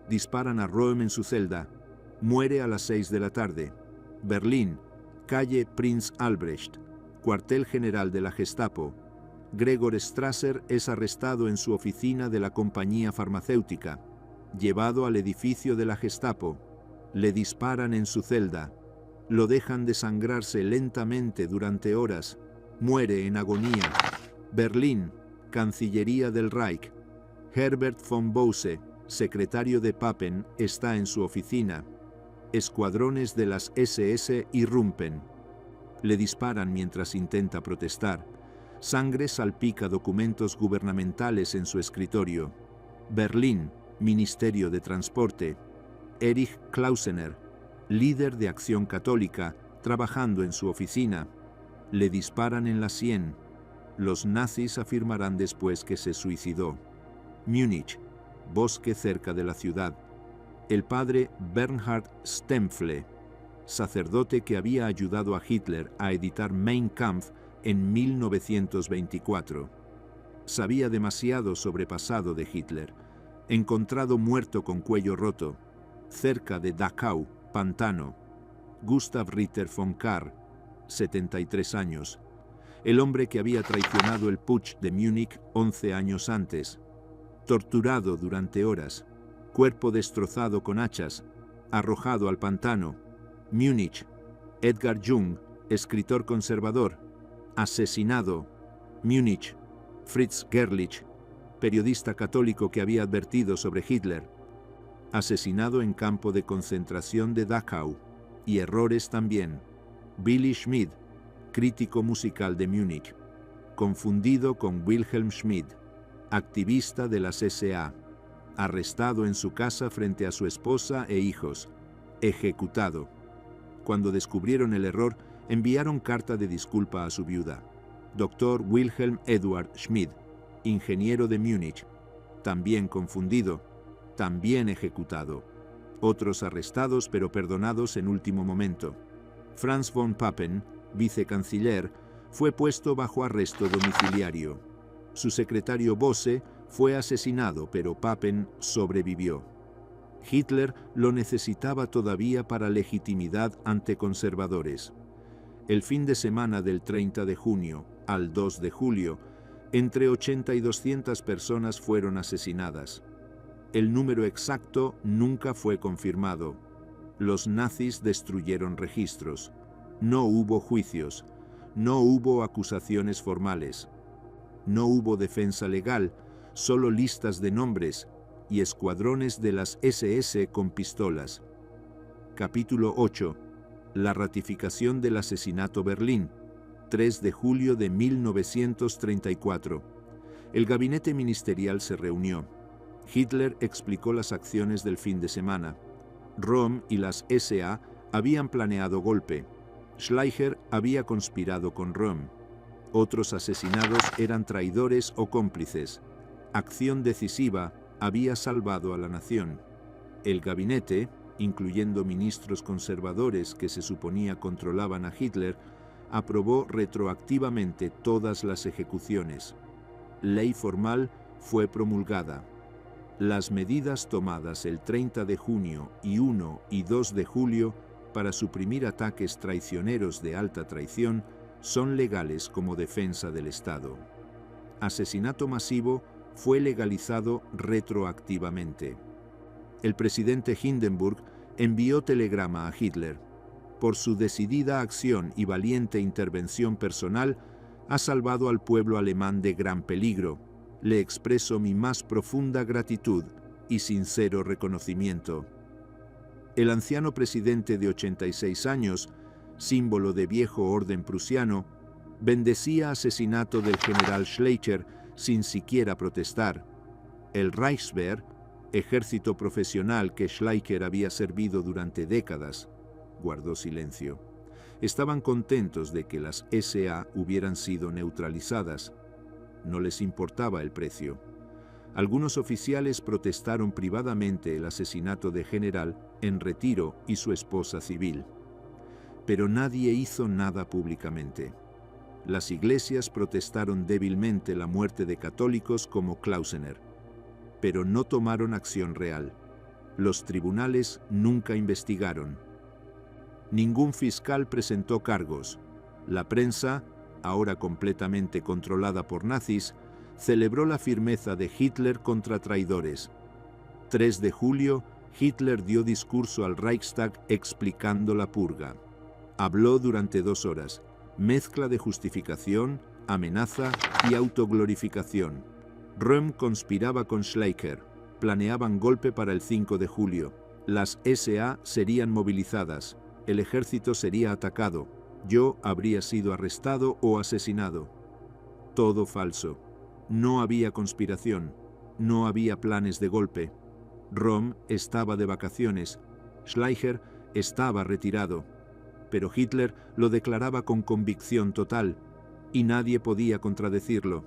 A: Disparan a Röhm en su celda. Muere a las 6 de la tarde. Berlín, calle Prinz Albrecht, cuartel general de la Gestapo. Gregor Strasser es arrestado en su oficina de la compañía farmacéutica. Llevado al edificio de la Gestapo. Le disparan en su celda. Lo dejan desangrarse lentamente durante horas. Muere en agonía. Berlín, Cancillería del Reich. Herbert von Bose, secretario de Papen, está en su oficina. Escuadrones de las SS irrumpen. Le disparan mientras intenta protestar. Sangre salpica documentos gubernamentales en su escritorio. Berlín, Ministerio de Transporte. Erich Klausener, líder de Acción Católica, trabajando en su oficina. Le disparan en la sien. Los nazis afirmarán después que se suicidó. Múnich, bosque cerca de la ciudad. El padre Bernhard Stempfle, sacerdote que había ayudado a Hitler a editar Mein Kampf en 1924. Sabía demasiado sobre pasado de Hitler. Encontrado muerto con cuello roto, cerca de Dachau, pantano. Gustav Ritter von Kahr, 73 años. El hombre que había traicionado el putsch de Múnich 11 años antes. Torturado durante horas. Cuerpo destrozado con hachas. Arrojado al pantano. Múnich. Edgar Jung, escritor conservador. Asesinado. Múnich. Fritz Gerlich, periodista católico que había advertido sobre Hitler. Asesinado en campo de concentración de Dachau. Y errores también. Billy Schmid, crítico musical de Múnich. Confundido con Wilhelm Schmid, activista de las SA. Arrestado en su casa frente a su esposa e hijos. Ejecutado. Cuando descubrieron el error, enviaron carta de disculpa a su viuda. Dr. Wilhelm Eduard Schmid, ingeniero de Múnich. También confundido. También ejecutado. Otros arrestados pero perdonados en último momento. Franz von Papen, vicecanciller, fue puesto bajo arresto domiciliario. Su secretario Bose fue asesinado, pero Papen sobrevivió. Hitler lo necesitaba todavía para legitimidad ante conservadores. El fin de semana del 30 de junio al 2 de julio, entre 80 y 200 personas fueron asesinadas. El número exacto nunca fue confirmado. Los nazis destruyeron registros. No hubo juicios. No hubo acusaciones formales. No hubo defensa legal, solo listas de nombres y escuadrones de las SS con pistolas. Capítulo 8. La ratificación del asesinato Berlín. 3 de julio de 1934. El gabinete ministerial se reunió. Hitler explicó las acciones del fin de semana. Röhm y las SA habían planeado golpe. Schleicher había conspirado con Röhm. Otros asesinados eran traidores o cómplices. Acción decisiva había salvado a la nación. El gabinete, incluyendo ministros conservadores que se suponía controlaban a Hitler, aprobó retroactivamente todas las ejecuciones. Ley formal fue promulgada. Las medidas tomadas el 30 de junio y 1 y 2 de julio para suprimir ataques traicioneros de alta traición son legales como defensa del Estado. Asesinato masivo fue legalizado retroactivamente. El presidente Hindenburg envió telegrama a Hitler. Por su decidida acción y valiente intervención personal, ha salvado al pueblo alemán de gran peligro. Le expreso mi más profunda gratitud y sincero reconocimiento. El anciano presidente de 86 años, símbolo de viejo orden prusiano, bendecía asesinato del general Schleicher sin siquiera protestar. El Reichswehr, ejército profesional que Schleicher había servido durante décadas, guardó silencio. Estaban contentos de que las SA hubieran sido neutralizadas. No les importaba el precio. Algunos oficiales protestaron privadamente el asesinato de General en retiro y su esposa civil. Pero nadie hizo nada públicamente. Las iglesias protestaron débilmente la muerte de católicos como Klausener, pero no tomaron acción real. Los tribunales nunca investigaron. Ningún fiscal presentó cargos. La prensa, ahora completamente controlada por nazis, celebró la firmeza de Hitler contra traidores. 3 de julio, Hitler dio discurso al Reichstag explicando la purga. Habló durante 2 horas, mezcla de justificación, amenaza y autoglorificación. Röhm conspiraba con Schleicher, planeaban golpe para el 5 de julio. Las SA serían movilizadas, el ejército sería atacado, yo habría sido arrestado o asesinado. Todo falso. No había conspiración, no había planes de golpe. Röhm estaba de vacaciones, Schleicher estaba retirado, pero Hitler lo declaraba con convicción total, y nadie podía contradecirlo.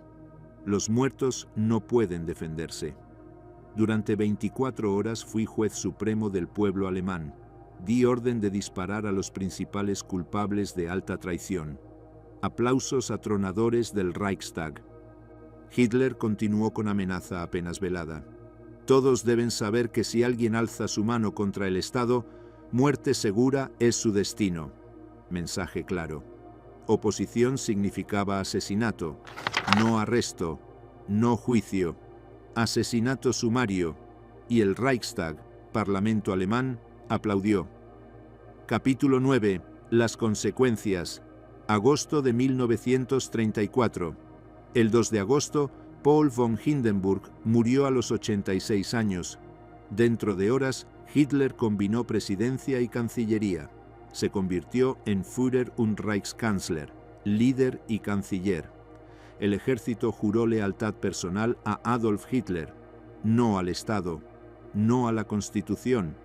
A: Los muertos no pueden defenderse. Durante 24 horas fui juez supremo del pueblo alemán. Di orden de disparar a los principales culpables de alta traición. Aplausos atronadores del Reichstag. Hitler continuó con amenaza apenas velada. Todos deben saber que si alguien alza su mano contra el Estado, muerte segura es su destino. Mensaje claro. Oposición significaba asesinato, no arresto, no juicio, asesinato sumario, y el Reichstag, Parlamento alemán, aplaudió. Capítulo 9. Las consecuencias. Agosto de 1934. El 2 de agosto, Paul von Hindenburg murió a los 86 años. Dentro de horas, Hitler combinó presidencia y cancillería. Se convirtió en Führer und Reichskanzler, líder y canciller. El ejército juró lealtad personal a Adolf Hitler, no al Estado, no a la Constitución,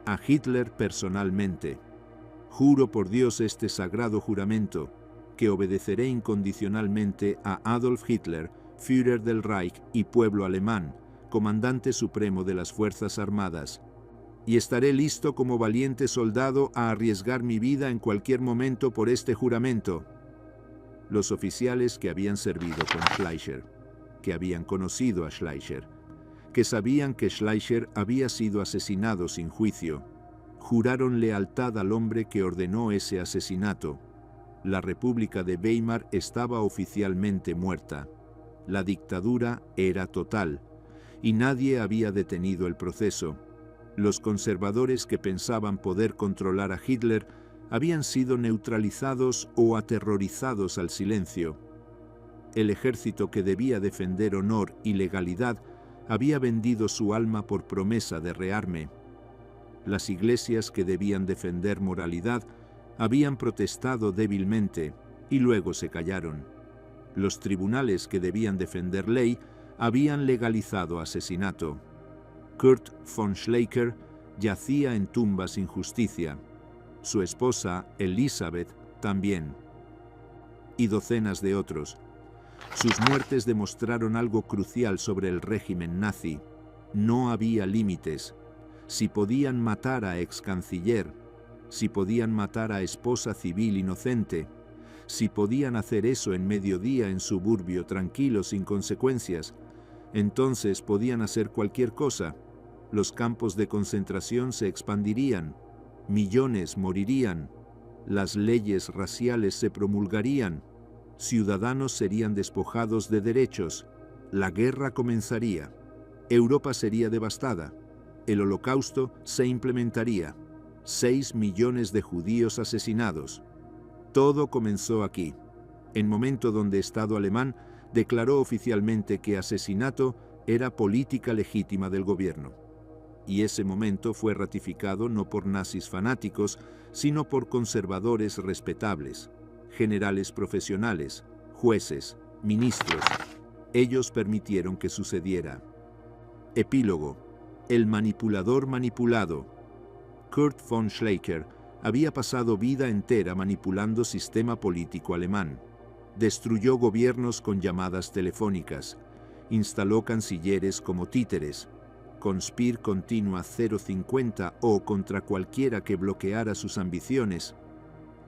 A: a Hitler personalmente. Juro por Dios este sagrado juramento, que obedeceré incondicionalmente a Adolf Hitler, Führer del Reich y pueblo alemán, comandante supremo de las Fuerzas Armadas, y estaré listo como valiente soldado a arriesgar mi vida en cualquier momento por este juramento. Los oficiales que habían servido con Schleicher, que habían conocido a Schleicher, que sabían que Schleicher había sido asesinado sin juicio, juraron lealtad al hombre que ordenó ese asesinato. La República de Weimar estaba oficialmente muerta. La dictadura era total, y nadie había detenido el proceso. Los conservadores que pensaban poder controlar a Hitler habían sido neutralizados o aterrorizados al silencio. El ejército que debía defender honor y legalidad había vendido su alma por promesa de rearme. Las iglesias que debían defender moralidad habían protestado débilmente, y luego se callaron. Los tribunales que debían defender ley habían legalizado asesinato. Kurt von Schleicher yacía en tumba sin justicia. Su esposa, Elisabeth, también. Y docenas de otros. Sus muertes demostraron algo crucial sobre el régimen nazi. No había límites. Si podían matar a ex canciller, si podían matar a esposa civil inocente, si podían hacer eso en mediodía en suburbio tranquilo sin consecuencias, entonces podían hacer cualquier cosa. Los campos de concentración se expandirían, millones morirían, las leyes raciales se promulgarían, ciudadanos serían despojados de derechos, la guerra comenzaría, Europa sería devastada, el holocausto se implementaría, 6 millones de judíos asesinados. Todo comenzó aquí, en momento donde Estado alemán declaró oficialmente que asesinato era política legítima del gobierno. Y ese momento fue ratificado no por nazis fanáticos, sino por conservadores respetables, generales profesionales, jueces, ministros. Ellos permitieron que sucediera. Epílogo. El manipulador manipulado. Kurt von Schleicher había pasado vida entera manipulando sistema político alemán. Destruyó gobiernos con llamadas telefónicas. Instaló cancilleres como títeres. Conspir continua 050 o contra cualquiera que bloqueara sus ambiciones.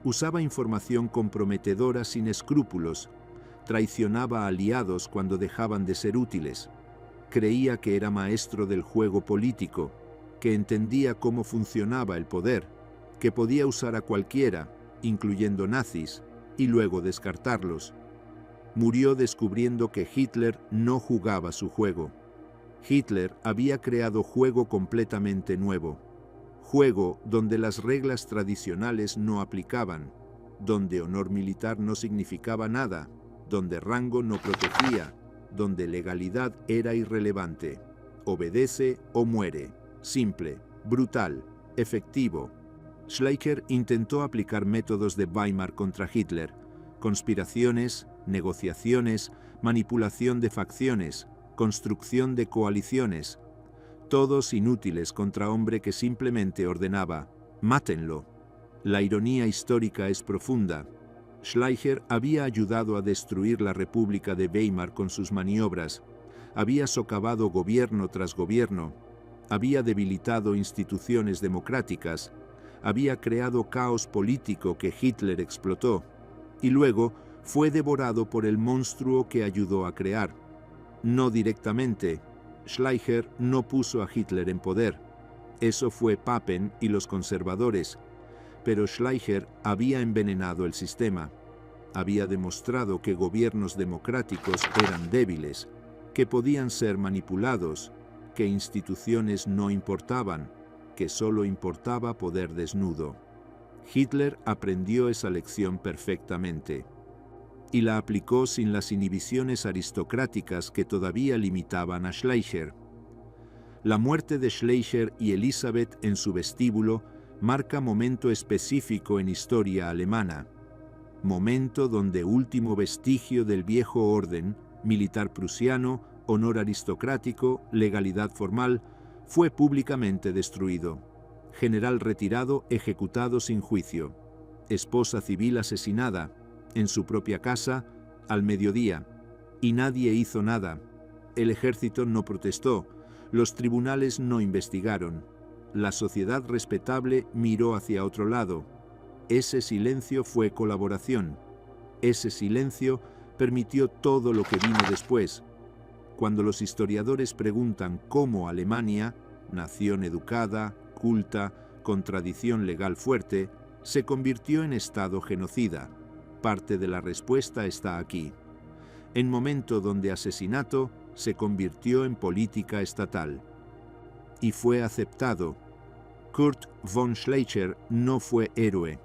A: Usaba información comprometedora sin escrúpulos. Traicionaba a aliados cuando dejaban de ser útiles. Creía que era maestro del juego político, que entendía cómo funcionaba el poder, que podía usar a cualquiera, incluyendo nazis, y luego descartarlos. Murió descubriendo que Hitler no jugaba su juego. Hitler había creado juego completamente nuevo. Juego donde las reglas tradicionales no aplicaban, donde honor militar no significaba nada, donde rango no protegía, donde legalidad era irrelevante. Obedece o muere. Simple, brutal, efectivo. Schleicher intentó aplicar métodos de Weimar contra Hitler, conspiraciones, negociaciones, manipulación de facciones, construcción de coaliciones, todos inútiles contra hombre que simplemente ordenaba, mátenlo. La ironía histórica es profunda. Schleicher había ayudado a destruir la República de Weimar con sus maniobras, había socavado gobierno tras gobierno, había debilitado instituciones democráticas, había creado caos político que Hitler explotó, y luego fue devorado por el monstruo que ayudó a crear. No directamente, Schleicher no puso a Hitler en poder. Eso fue Papen y los conservadores, pero Schleicher había envenenado el sistema. Había demostrado que gobiernos democráticos eran débiles, que podían ser manipulados, que instituciones no importaban, que solo importaba poder desnudo. Hitler aprendió esa lección perfectamente y la aplicó sin las inhibiciones aristocráticas que todavía limitaban a Schleicher. La muerte de Schleicher y Elisabeth en su vestíbulo marca momento específico en historia alemana, momento donde último vestigio del viejo orden, militar prusiano, honor aristocrático, legalidad formal, fue públicamente destruido. General retirado ejecutado sin juicio. Esposa civil asesinada, en su propia casa, al mediodía. Y nadie hizo nada. El ejército no protestó. Los tribunales no investigaron. La sociedad respetable miró hacia otro lado. Ese silencio fue colaboración. Ese silencio permitió todo lo que vino después. Cuando los historiadores preguntan cómo Alemania, nación educada, culta, con tradición legal fuerte, se convirtió en Estado genocida. Parte de la respuesta está aquí. En momento donde asesinato se convirtió en política estatal. Y fue aceptado. Kurt von Schleicher no fue héroe.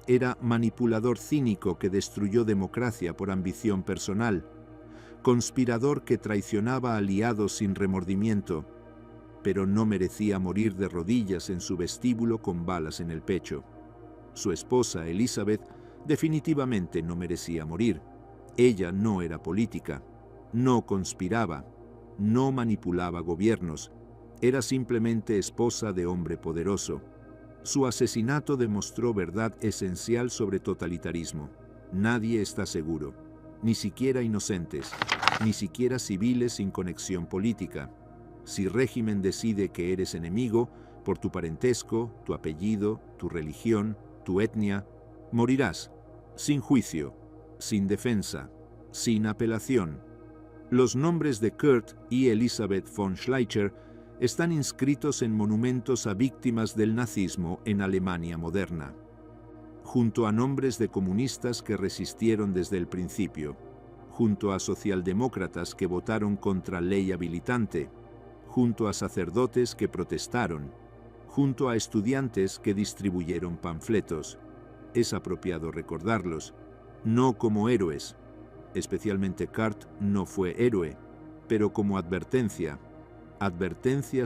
A: Era manipulador cínico que destruyó democracia por ambición personal. Conspirador que traicionaba aliados sin remordimiento, pero no merecía morir de rodillas en su vestíbulo con balas en el pecho. Su esposa, Elisabeth, Definitivamente no merecía morir. Ella no era política, no conspiraba, no manipulaba gobiernos, era simplemente esposa de hombre poderoso. Su asesinato demostró verdad esencial sobre totalitarismo. Nadie está seguro, ni siquiera inocentes, ni siquiera civiles sin conexión política. Si régimen decide que eres enemigo, por tu parentesco, tu apellido, tu religión, tu etnia, morirás, sin juicio, sin defensa, sin apelación. Los nombres de Kurt y Elisabeth von Schleicher están inscritos en monumentos a víctimas del nazismo en Alemania moderna, junto a nombres de comunistas que resistieron desde el principio, junto a socialdemócratas que votaron contra ley habilitante, junto a sacerdotes que protestaron, junto a estudiantes que distribuyeron panfletos. Es apropiado recordarlos, no como héroes, especialmente Kurt no fue héroe, pero como advertencia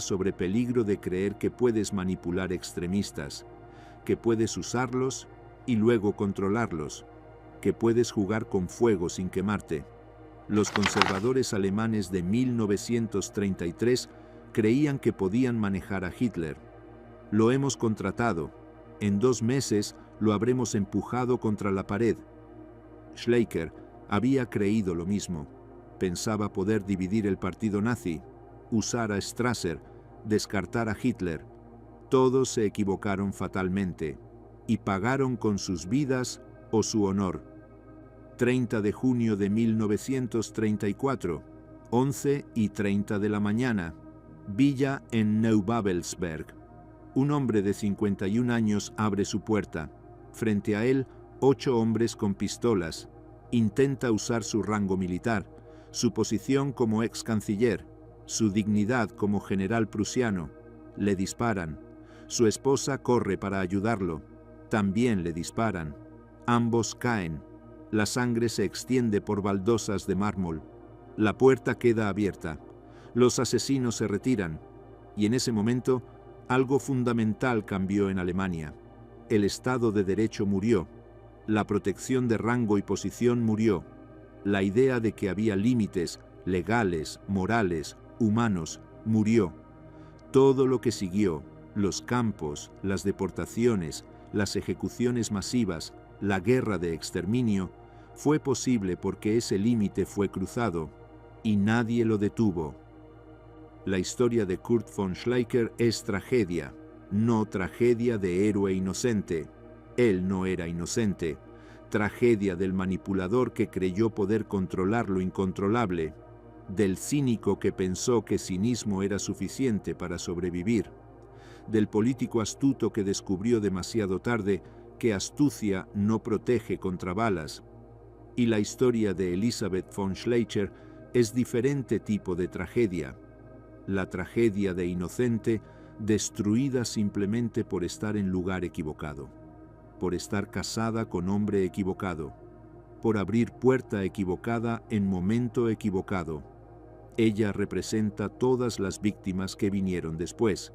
A: sobre peligro de creer que puedes manipular extremistas, que puedes usarlos y luego controlarlos, que puedes jugar con fuego sin quemarte. Los conservadores alemanes de 1933 creían que podían manejar a Hitler. Lo hemos contratado. En 2 meses lo habremos empujado contra la pared. Schleicher había creído lo mismo. Pensaba poder dividir el partido nazi, usar a Strasser, descartar a Hitler. Todos se equivocaron fatalmente y pagaron con sus vidas o su honor. 30 de junio de 1934, 11:30 de la mañana, villa en Neubabelsberg. Un hombre de 51 años abre su puerta. Frente a él, 8 hombres con pistolas. Intenta usar su rango militar, su posición como ex canciller, su dignidad como general prusiano. Le disparan. Su esposa corre para ayudarlo. También le disparan. Ambos caen. La sangre se extiende por baldosas de mármol. La puerta queda abierta. Los asesinos se retiran. Y en ese momento, algo fundamental cambió en Alemania. El Estado de Derecho murió. La protección de rango y posición murió. La idea de que había límites legales, morales, humanos, murió. Todo lo que siguió, los campos, las deportaciones, las ejecuciones masivas, la guerra de exterminio, fue posible porque ese límite fue cruzado y nadie lo detuvo. La historia de Kurt von Schleicher es tragedia, no tragedia de héroe inocente. Él no era inocente. Tragedia del manipulador que creyó poder controlar lo incontrolable, del cínico que pensó que cinismo era suficiente para sobrevivir, del político astuto que descubrió demasiado tarde que astucia no protege contra balas. Y la historia de Elisabeth von Schleicher es diferente tipo de tragedia. La tragedia de inocente destruida simplemente por estar en lugar equivocado, por estar casada con hombre equivocado, por abrir puerta equivocada en momento equivocado. Ella representa todas las víctimas que vinieron después,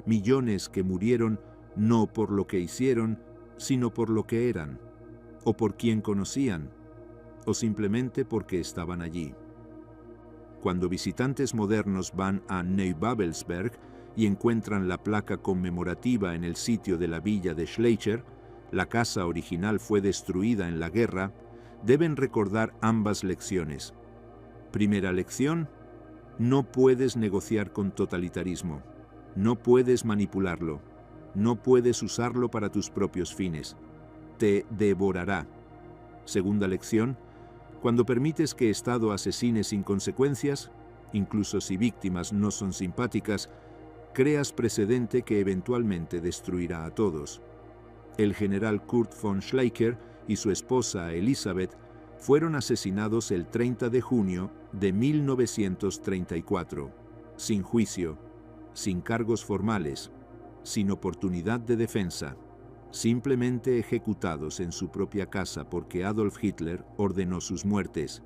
A: millones que murieron no por lo que hicieron, sino por lo que eran, o por quien conocían, o simplemente porque estaban allí. Cuando visitantes modernos van a Neubabelsberg y encuentran la placa conmemorativa en el sitio de la villa de Schleicher, la casa original fue destruida en la guerra, deben recordar ambas lecciones. Primera lección: no puedes negociar con totalitarismo, no puedes manipularlo, no puedes usarlo para tus propios fines. Te devorará. Segunda lección: cuando permites que Estado asesine sin consecuencias, incluso si víctimas no son simpáticas, creas precedente que eventualmente destruirá a todos. El general Kurt von Schleicher y su esposa Elisabeth fueron asesinados el 30 de junio de 1934, sin juicio, sin cargos formales, sin oportunidad de defensa, simplemente ejecutados en su propia casa porque Adolf Hitler ordenó sus muertes,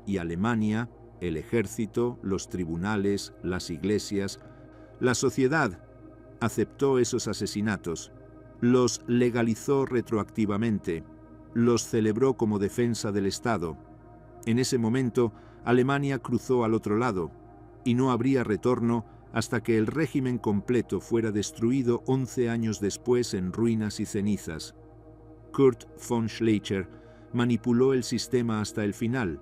A: y Alemania, el ejército, los tribunales, las iglesias, la sociedad aceptó esos asesinatos, los legalizó retroactivamente los celebró como defensa del Estado. En ese momento, Alemania cruzó al otro lado, y no habría retorno hasta que el régimen completo fuera destruido 11 años después en ruinas y cenizas. Kurt von Schleicher manipuló el sistema hasta el final.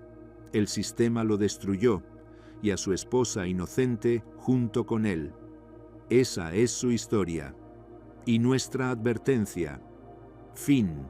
A: El sistema lo destruyó, y a su esposa inocente junto con él. Esa es su historia. Y nuestra advertencia. Fin.